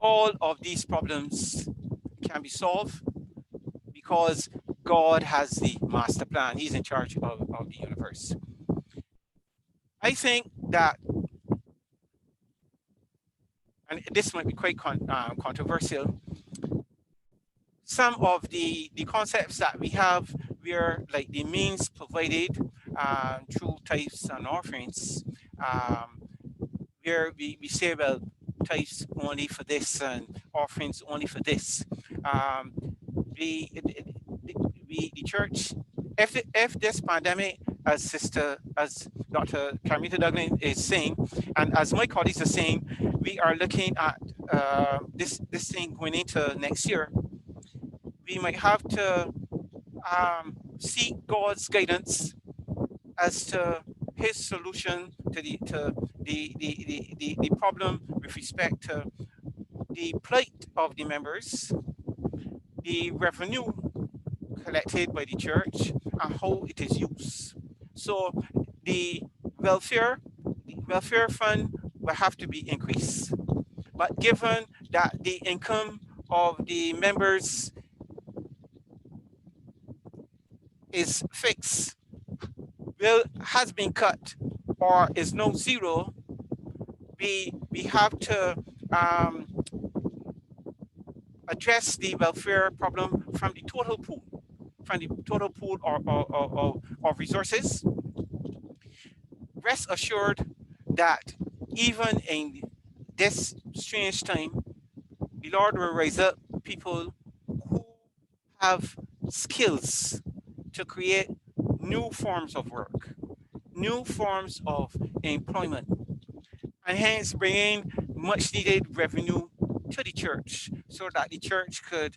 all of these problems can be solved because God has the master plan. He's in charge of the universe. I think that, and this might be quite controversial, some of the concepts that we have where, like, the means provided through tithes and offerings, where we say, well, tithes only for this and offerings only for this. The church, if this pandemic, as Dr. Carmita Duglin is saying, and as my colleagues are saying, we are looking at this thing going into next year, we might have to seek God's guidance as to His solution to the problem with respect to the plight of the members, the revenue collected by the church, and how it is used. So the welfare fund will have to be increased. But given that the income of the members is fixed, has been cut, or is now zero, we have to address the welfare problem from the total pool, of resources. Rest assured that even in this strange time, the Lord will raise up people who have skills to create new forms of work, new forms of employment, and hence bringing much needed revenue to the church so that the church could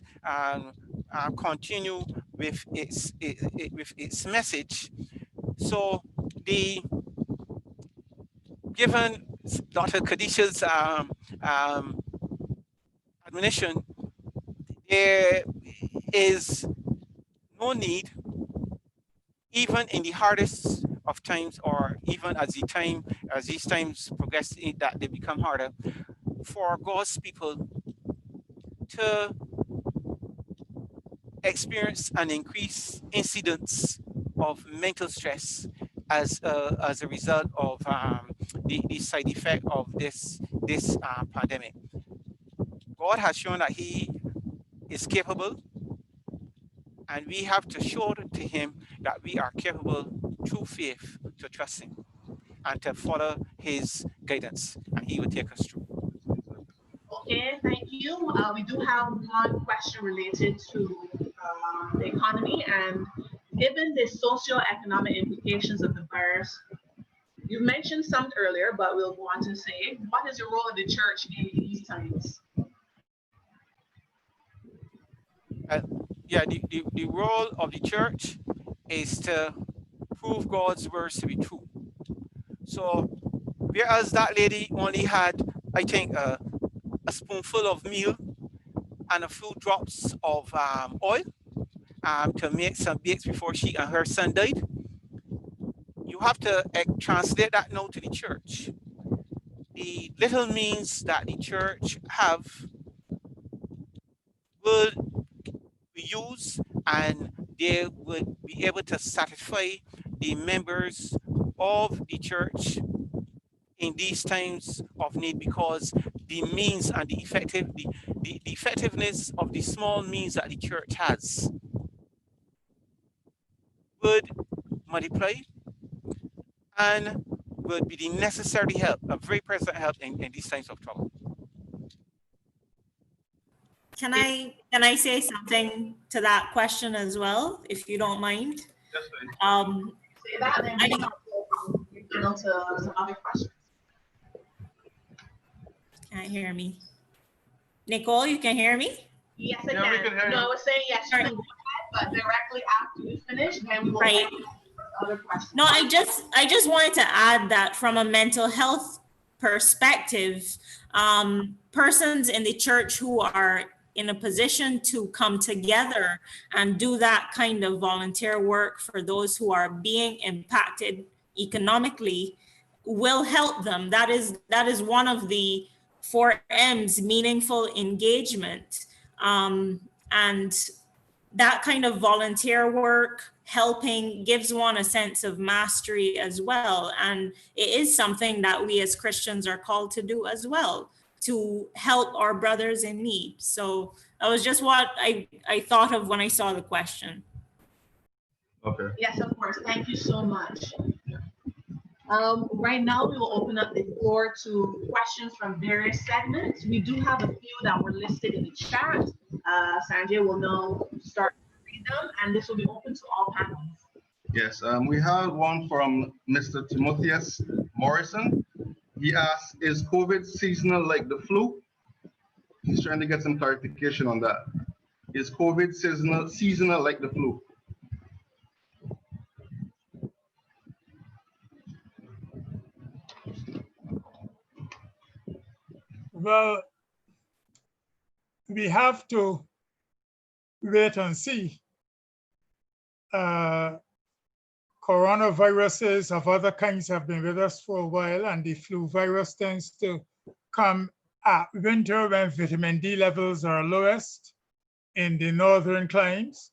continue with its message. So given Dr. Kadisha's admonition, there is no need, even in the hardest of times, or even as these times progress, that they become harder, for God's people to experience an increased incidence of mental stress as a result of the side effect of this pandemic. God has shown that He is capable, and we have to show to Him that we are capable through faith to trust Him and to follow His guidance, and He will take us through. Okay, thank you. We do have one question related to the economy, and given the socio-economic implications of the virus, you mentioned some earlier, but we'll go on to say, what is the role of the church in these times? The role of the church is to prove God's words to be true. So whereas that lady only had, I think, a spoonful of meal and a few drops of oil to make some bakes before she and her son died, you have to translate that now to the church. The little means that the church have would be used, and they would be able to satisfy the members of the church in these times of need, because the means and the effectiveness of the small means that the church has would multiply and would be the necessary help, a very present help in these times of trouble. Can I say something to that question as well, if you don't mind? Yes, please. Say that, then we can go to some other questions. Can't hear me. Nicole, you can hear me? Yes, I Yeah, we can. can hear No, you. I was saying yes, you can go ahead, but directly after you finish, then we will Right. other questions. No, I just wanted to add that from a mental health perspective, persons in the church who are in a position to come together and do that kind of volunteer work for those who are being impacted economically will help them. That is one of the 4M's, meaningful engagement. And that kind of volunteer work, helping, gives one a sense of mastery as well. And it is something that we as Christians are called to do as well, to help our brothers in need. So that was just what I thought of when I saw the question. Okay. Yes, of course. Thank you so much. Right now, we will open up the floor to questions from various segments. We do have a few that were listed in the chat. Sanjay will now start to read them, and this will be open to all panelists. Yes, we have one from Mr. Timotheus Morrison. He asks, is COVID seasonal like the flu? He's trying to get some clarification on that. Is COVID seasonal like the flu? Well, we have to wait and see. Coronaviruses of other kinds have been with us for a while, and the flu virus tends to come at winter when vitamin D levels are lowest in the northern climes.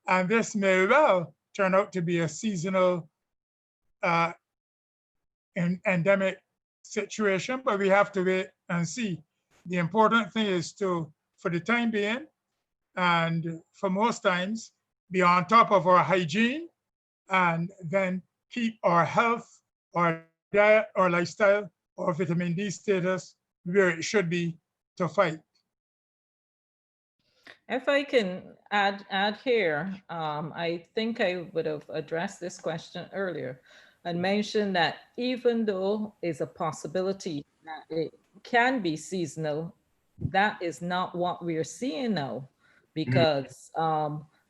And this may well turn out to be a seasonal endemic situation, but we have to wait and see. The important thing is to, for the time being, and for most times, be on top of our hygiene and then keep our health, our diet, our lifestyle, our vitamin D status where it should be to fight. If I can add here, I think I would have addressed this question earlier and mentioned that even though it's a possibility that it can be seasonal, that is not what we're seeing now, because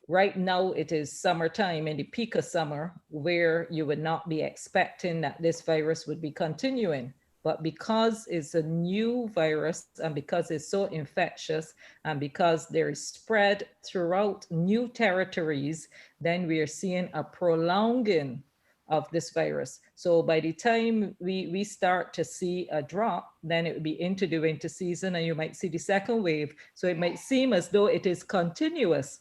right now it is summertime, in the peak of summer, where you would not be expecting that this virus would be continuing. But because it's a new virus and because it's so infectious and because there is spread throughout new territories, then we are seeing a prolonging of this virus. So by the time we start to see a drop, then it would be into the winter season and you might see the second wave. So it might seem as though it is continuous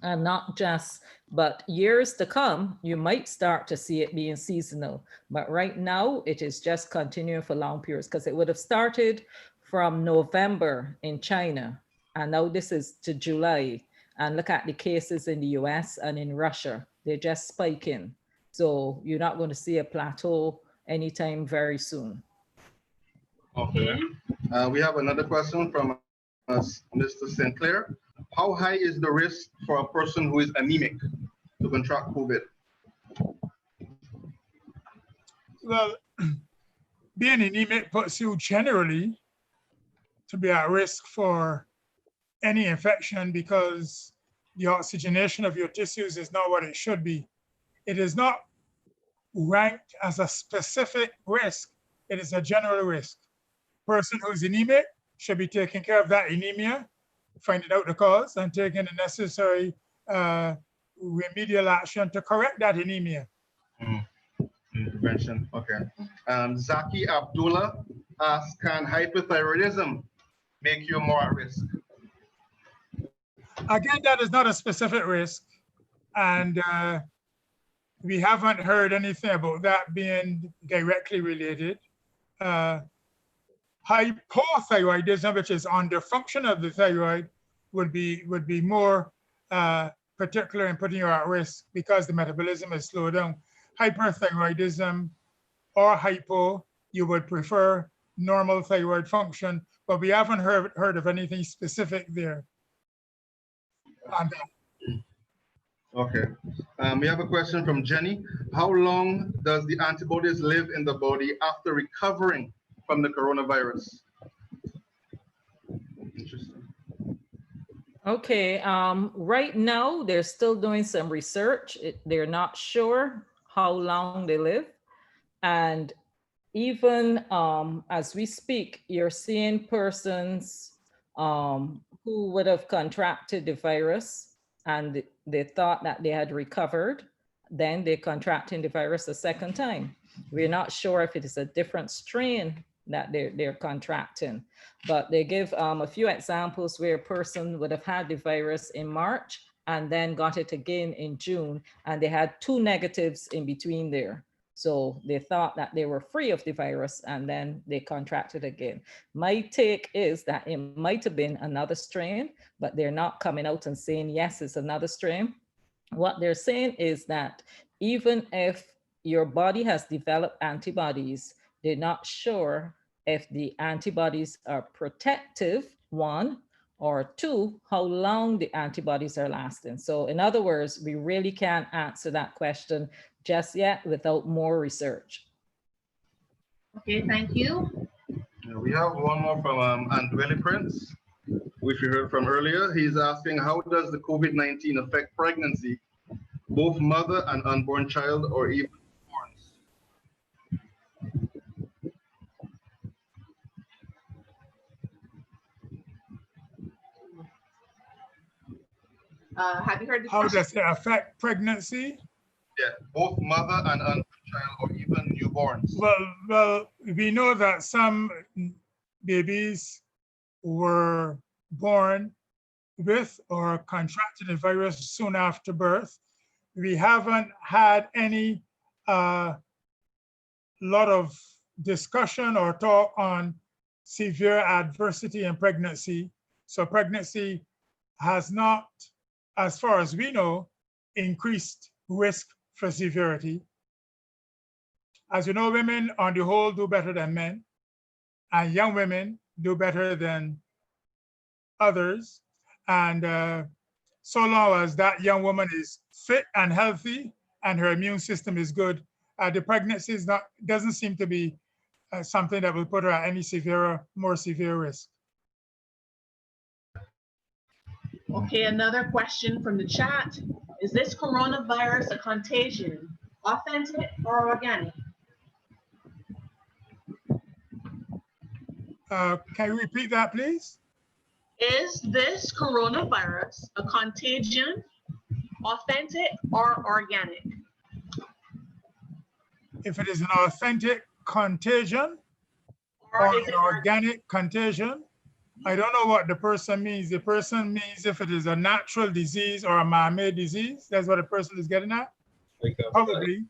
and not just, but years to come, you might start to see it being seasonal. But right now, it is just continuing for long periods because it would have started from November in China. And now this is to July. And look at the cases in the US and in Russia. They're just spiking. So you're not going to see a plateau anytime very soon. Okay. We have another question from Mr. Sinclair. How high is the risk for a person who is anemic to contract COVID? Well, being anemic puts you generally to be at risk for any infection because the oxygenation of your tissues is not what it should be. It is not ranked as a specific risk. It is a general risk. Person who's anemic should be taking care of that anemia, finding out the cause and taking the necessary remedial action to correct that anemia. Intervention, okay. Zaki Abdullah asks, can hypothyroidism make you more at risk? Again, that is not a specific risk. And we haven't heard anything about that being directly related. Hypothyroidism, which is underfunction of the thyroid, would be more particular in putting you at risk because the metabolism is slowed down. Hyperthyroidism or hypo, you would prefer normal thyroid function, but we haven't heard of anything specific there on that. Okay. We have a question from Jenny. How long does the antibodies live in the body after recovering from the coronavirus? Okay, right now they're still doing some research. They're not sure how long they live. And even as we speak, you're seeing persons who would have contracted the virus and they thought that they had recovered. Then they contracting the virus a second time. We're not sure if it is a different strain that they're contracting, but they give a few examples where a person would have had the virus in March and then got it again in June, and they had two negatives in between there. So they thought that they were free of the virus and then they contracted again. My take is that it might have been another strain, but they're not coming out and saying, yes, it's another strain. What they're saying is that even if your body has developed antibodies, they're not sure if the antibodies are protective, one, or two, how long the antibodies are lasting. So in other words, we really can't answer that question just yet without more research. Okay, thank you. We have one more from Andwele Prince, which we heard from earlier. He's asking, how does the COVID-19 affect pregnancy, both mother and unborn child, or even newborns? Have you heard the How question? does it affect pregnancy? Yeah, both mother and unborn child, or even newborns. Well, we know that some babies were born with or contracted the virus soon after birth. We haven't had any lot of discussion or talk on severe adversity in pregnancy. So pregnancy has not, as far as we know, increased risk for severity. As you know, women on the whole do better than men, and young women do better than others. And so long as that young woman is fit and healthy and her immune system is good, the pregnancy doesn't seem to be something that will put her at any more severe risk. Okay, another question from the chat. Is this coronavirus a contagion, authentic or organic? Can you repeat that, please? Is this coronavirus a contagion, authentic or organic? If it is an authentic contagion or an organic contagion, I don't know what the person means. The person means if it is a natural disease or a man-made disease. That's what the person is getting at. Probably.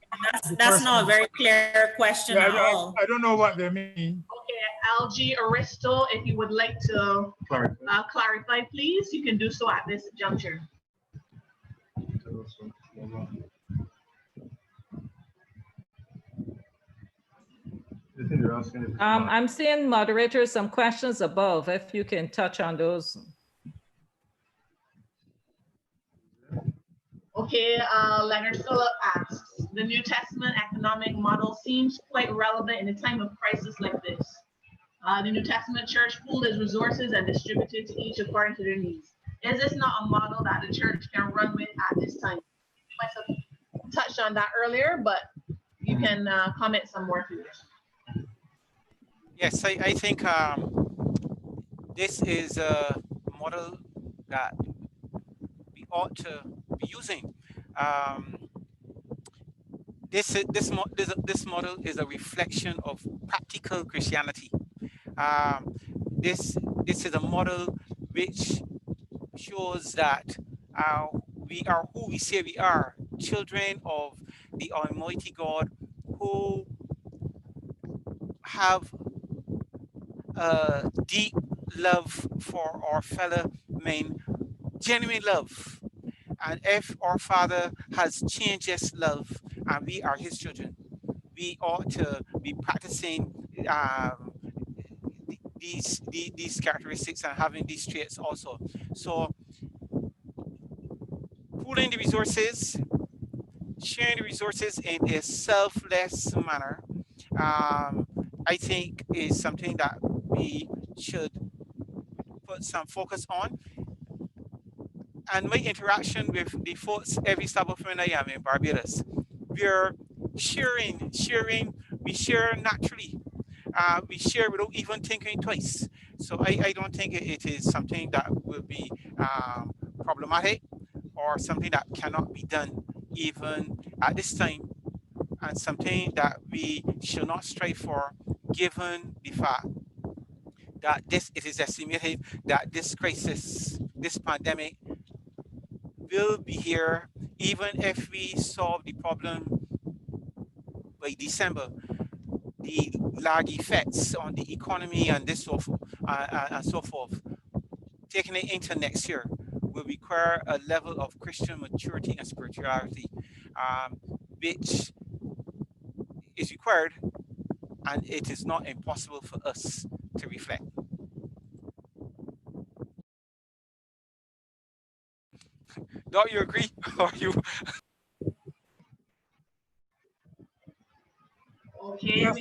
That's not a very clear question at all. I don't know what they mean. Okay, Algie Aristo, if you would like to clarify, please, you can do so at this juncture. I'm seeing moderators some questions above, if you can touch on those. Okay, Leonard Phillip asks, the New Testament economic model seems quite relevant in a time of crisis like this. The New Testament church pooled its resources and distributed to each according to their needs. Is this not a model that the church can run with at this time? You might have touched on that earlier, but you can comment some more, please. Yes, I think this is a model that we ought to be using. This model is a reflection of practical Christianity. This is a model which shows that we are who we say we are, children of the Almighty God, who have a deep love for our fellow men, genuine love. And if our Father has changed his love and we are his children, we ought to be practicing these characteristics and having these traits also. So pooling the resources, sharing the resources in a selfless manner, I think is something that we should put some focus on. and my interaction with the folks every Sabbath when I am in Barbados, we're sharing, we share naturally. We share without even thinking twice. So I don't think it is something that will be problematic or something that cannot be done even at this time, and something that we should not strive for, given the fact that it is estimated that this crisis, this pandemic, will be here even if we solve the problem by December. The lag effects on the economy and this so forth, taking it into next year, will require a level of Christian maturity and spirituality, which is required, and it is not impossible for us to reflect. Don't you agree? Or you? Okay. Yes,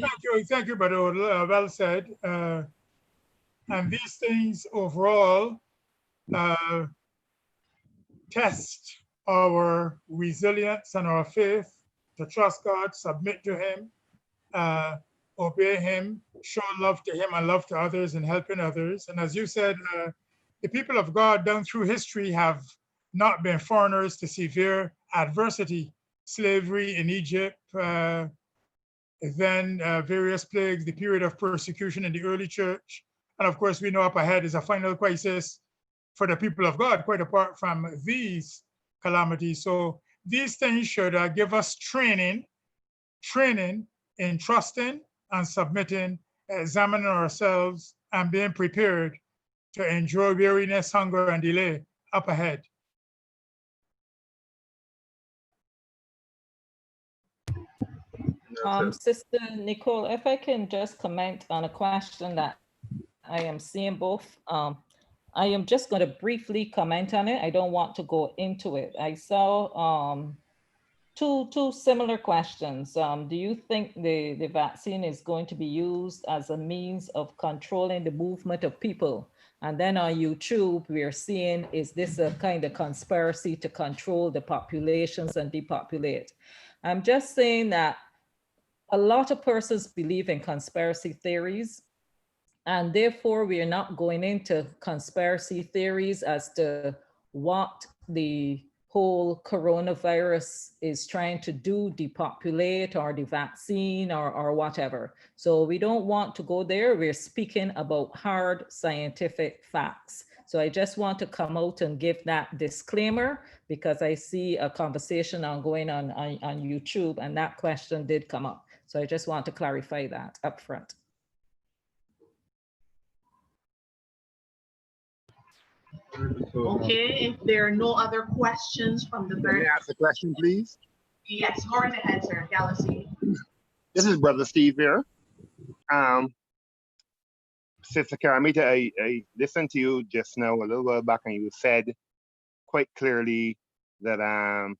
thank you, Brother. Well said. And these things overall test our resilience and our faith to trust God, submit to Him, obey Him, show love to Him and love to others and helping others. And as you said, the people of God down through history have not been foreigners to severe adversity, slavery in Egypt, then various plagues, the period of persecution in the early church. And of course, we know up ahead is a final crisis for the people of God, quite apart from these calamities. So these things should give us training in trusting and submitting, examining ourselves and being prepared to endure weariness, hunger, and delay up ahead. Sister Nicole, if I can just comment on a question that I am seeing both. I am just going to briefly comment on it. I don't want to go into it. I saw two similar questions. Do you think the vaccine is going to be used as a means of controlling the movement of people? And then on YouTube, we're seeing, is this a kind of conspiracy to control the populations and depopulate? I'm just saying that a lot of persons believe in conspiracy theories, and therefore we are not going into conspiracy theories as to what the whole coronavirus is trying to do, depopulate or the vaccine or whatever. So we don't want to go there. We're speaking about hard scientific facts. So I just want to come out and give that disclaimer because I see a conversation ongoing on YouTube, and that question did come up. So I just want to clarify that up front. Okay, if there are no other questions from the May I ask a question, please? Yes, go right ahead, sir. Galaxy. This is Brother Steve here. Sister Karamita, I listened to you just now a little while back, and you said quite clearly that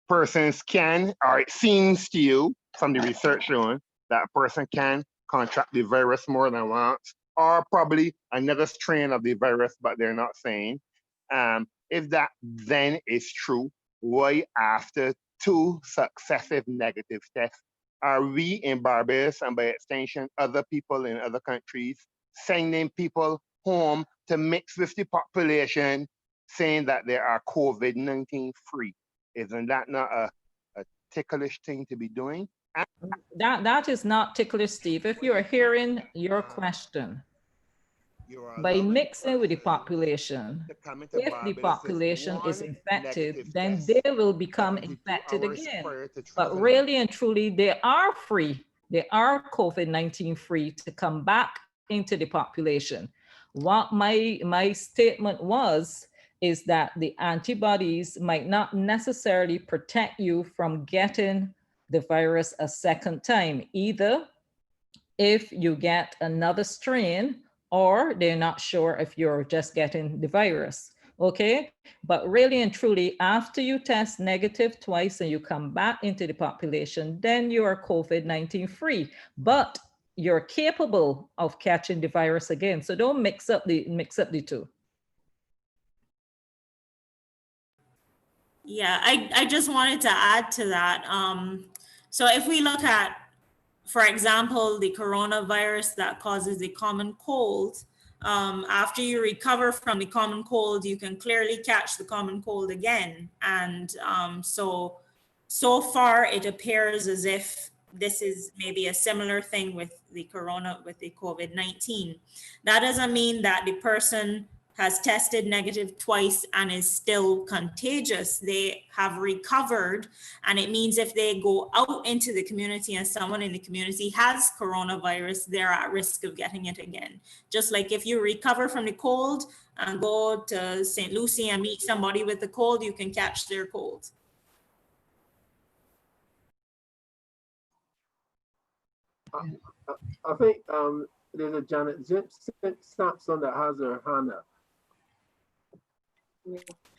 persons can, or it seems to you from the research showing that a person can contract the virus more than once, or probably another strain of the virus, but they're not saying. If that then is true, why after 2 successive negative tests are we in Barbados, and by extension other people in other countries, sending people home to mix with the population, saying that they are COVID-19 free? Isn't that not a ticklish thing to be doing? That is not ticklish, Steve. If you are hearing your question, by mixing with the population, if the population is infected, then they will become infected again. But really and truly, they are free. They are COVID-19 free to come back into the population. What my statement was is that the antibodies might not necessarily protect you from getting the virus a second time, either if you get another strain or they're not sure if you're just getting the virus, okay? But really and truly, after you test negative twice and you come back into the population, then you are COVID-19 free, but you're capable of catching the virus again. So don't mix up the two. Yeah, I just wanted to add to that. So if we look at, for example, the coronavirus that causes the common cold, after you recover from the common cold, you can clearly catch the common cold again. And so far, it appears as if this is maybe a similar thing with the COVID-19. That doesn't mean that the person has tested negative twice and is still contagious. They have recovered. And it means if they go out into the community and someone in the community has coronavirus, they're at risk of getting it again. Just like if you recover from the cold and go to St. Lucie and meet somebody with the cold, you can catch their cold. I think there's a Janet Sampson that has her hand up.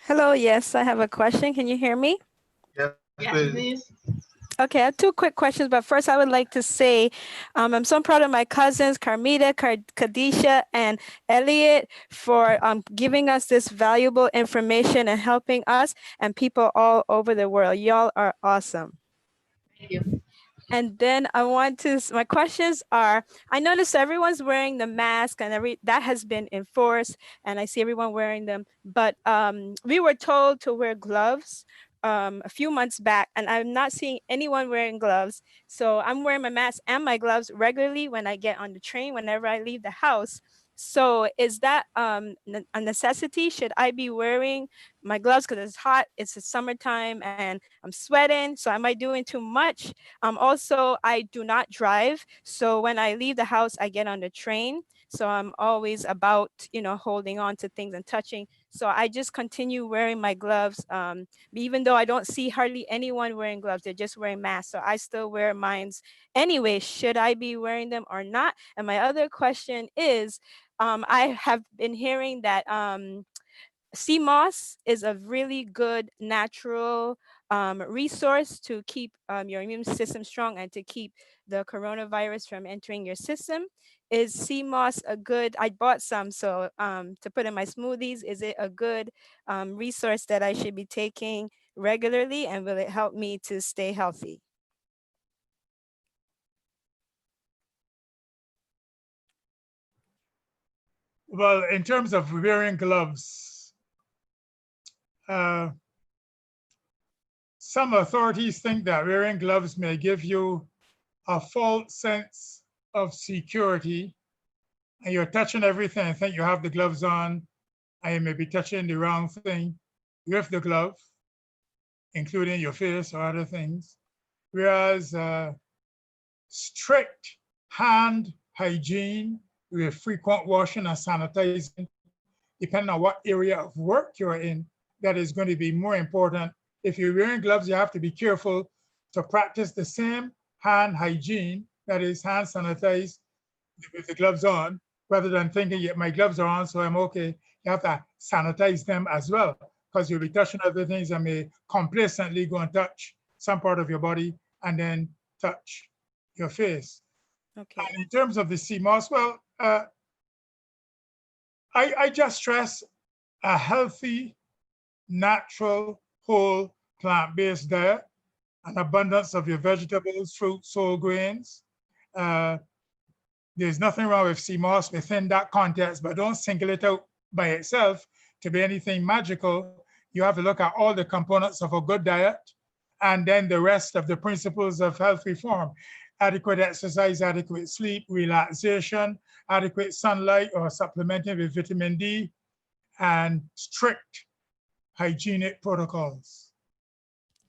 Hello, yes, I have a question. Can you hear me? Yes, please. Okay, I have two quick questions, but first I would like to say I'm so proud of my cousins, Carmita, Kadisha, and Elliot for giving us this valuable information and helping us and people all over the world. Y'all are awesome. Thank you. And then my questions are, I noticed everyone's wearing the mask and that has been enforced and I see everyone wearing them, but we were told to wear gloves a few months back and I'm not seeing anyone wearing gloves. So I'm wearing my mask and my gloves regularly when I get on the train, whenever I leave the house. So is that a necessity? Should I be wearing my gloves because it's hot, it's the summertime and I'm sweating, so am I doing too much? Also, I do not drive. So when I leave the house, I get on the train. So I'm always about, holding on to things and touching. So I just continue wearing my gloves, even though I don't see hardly anyone wearing gloves, they're just wearing masks. So I still wear mines anyway. Should I be wearing them or not? And my other question is, I have been hearing that sea moss is a really good natural resource to keep your immune system strong and to keep the coronavirus from entering your system. Is sea moss a good, I bought some, so to put in my smoothies, is it a good resource that I should be taking regularly and will it help me to stay healthy? Well, in terms of wearing gloves, some authorities think that wearing gloves may give you a false sense of security, and you're touching everything and think you have the gloves on, and you may be touching the wrong thing with the glove, including your face or other things. Whereas strict hand hygiene with frequent washing and sanitizing, depending on what area of work you're in, that is going to be more important. If you're wearing gloves, you have to be careful to practice the same hand hygiene, that is hand sanitized with the gloves on, rather than thinking, yeah, my gloves are on, so I'm okay. You have to sanitize them as well, because you'll be touching other things and may complacently go and touch some part of your body and then touch your face. Okay. And in terms of the sea moss, well, I just stress a healthy, natural, whole, plant-based diet, an abundance of your vegetables, fruits, whole grains. There's nothing wrong with sea moss within that context, but don't single it out by itself to be anything magical. You have to look at all the components of a good diet and then the rest of the principles of health reform. Adequate exercise, adequate sleep, relaxation, adequate sunlight or supplementing with vitamin D, and strict hygienic protocols.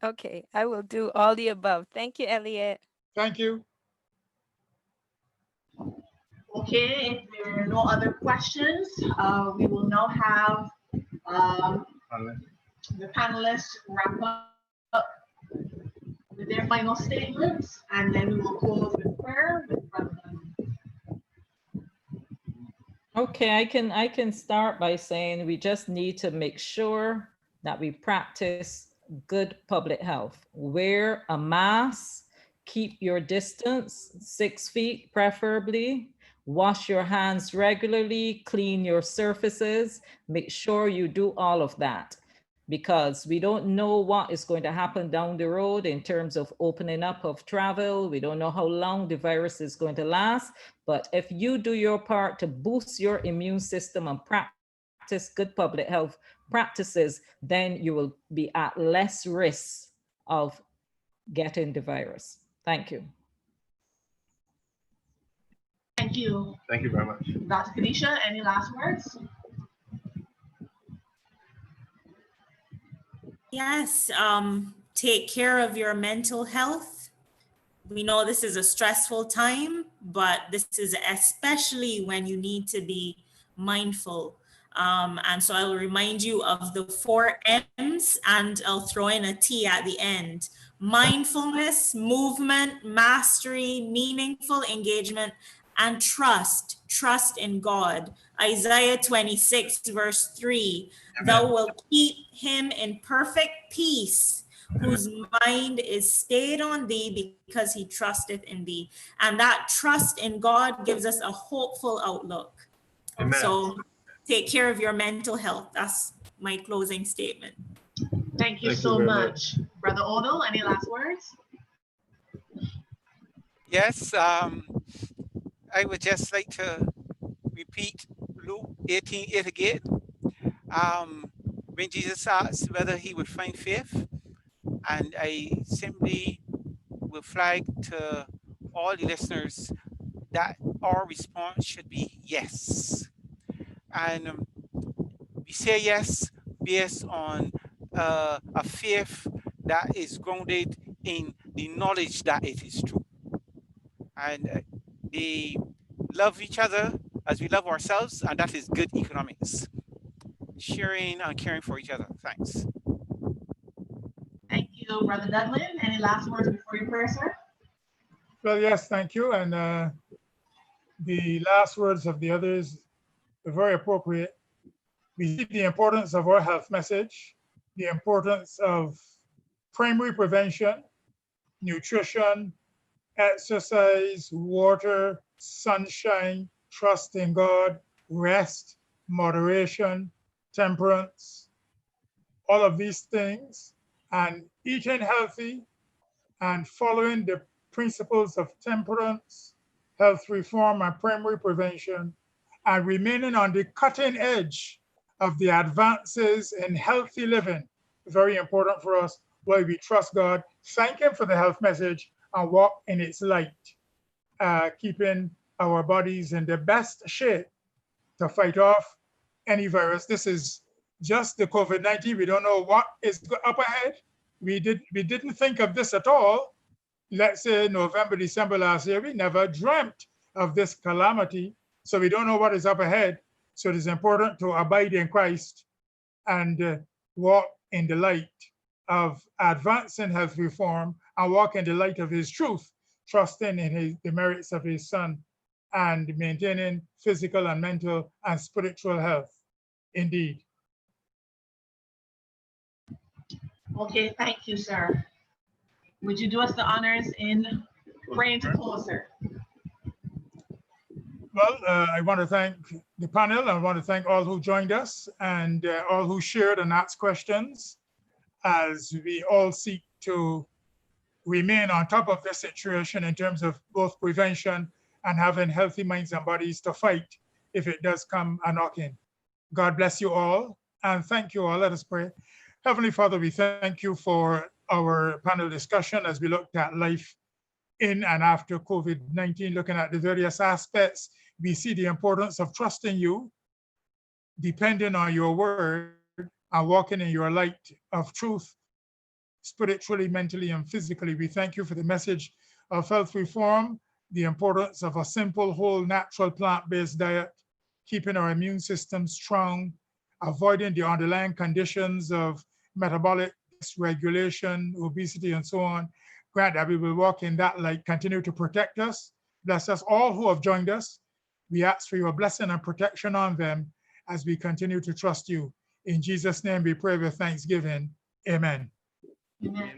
Okay, I will do all the above. Thank you, Elliot. Thank you. Okay, if there are no other questions, we will now have the panelists wrap up with their final statements, and then we will close with prayer with Frontline. Okay, I can start by saying we just need to make sure that we practice good public health. Wear a mask, keep your distance, 6 feet preferably, wash your hands regularly, clean your surfaces, make sure you do all of that. because we don't know what is going to happen down the road in terms of opening up of travel. We don't know how long the virus is going to last. But if you do your part to boost your immune system and practice good public health practices, then you will be at less risk of getting the virus. Thank you. Thank you. Thank you very much. Dr. Kadisha, any last words? Yes, take care of your mental health. We know this is a stressful time, but this is especially when you need to be mindful. And so I'll remind you of the 4 M's, and I'll throw in a T at the end. Mindfulness, movement, mastery, meaningful engagement, and trust in God. Isaiah 26 verse 3, thou wilt keep him in perfect peace, whose mind is stayed on thee because he trusteth in thee. And that trust in God gives us a hopeful outlook. Amen. So take care of your mental health. That's my closing statement. Thank you so much. Brother Odell, any last words? Yes, I would just like to repeat Luke 18:8 again. When Jesus asked whether he would find faith, and I simply will flag to all the listeners that our response should be yes. And we say yes based on a faith that is grounded in the knowledge that it is true. And they love each other as we love ourselves, and that is good economics. Sharing and caring for each other. Thanks. Thank you, Brother Dudlin. Any last words before you pray, sir? Well, yes, thank you. And the last words of the others are very appropriate. We see the importance of our health message, the importance of primary prevention, nutrition, exercise, water, sunshine, trust in God, rest, moderation, temperance, all of these things, and eating healthy and following the principles of temperance, health reform, and primary prevention, and remaining on the cutting edge of the advances in healthy living. Very important for us, while we trust God, thank Him for the health message, and walk in its light, keeping our bodies in the best shape to fight off any virus. This is just the COVID-19. We don't know what is up ahead. We didn't think of this at all. Let's say November, December last year, we never dreamt of this calamity. So we don't know what is up ahead. So it is important to abide in Christ and walk in the light of advancing health reform and walk in the light of His truth, trusting in the merits of His Son and maintaining physical and mental and spiritual health. Indeed. Okay, thank you, sir. Would you do us the honors in praying to close, sir? Well, I want to thank the panel. I want to thank all who joined us and all who shared and asked questions as we all seek to remain on top of this situation in terms of both prevention and having healthy minds and bodies to fight if it does come a knocking. God bless you all and thank you all. Let us pray. Heavenly Father, we thank you for our panel discussion as we looked at life in and after COVID-19, looking at the various aspects. We see the importance of trusting you, depending on your word, and walking in your light of truth, spiritually, mentally, and physically. We thank you for the message of health reform, the importance of a simple, whole, natural, plant-based diet, keeping our immune system strong, avoiding the underlying conditions of metabolic dysregulation, obesity, and so on. Grant that we will walk in that light, continue to protect us. Bless us all who have joined us. We ask for your blessing and protection on them as we continue to trust you. In Jesus' name we pray with thanksgiving. Amen. Amen.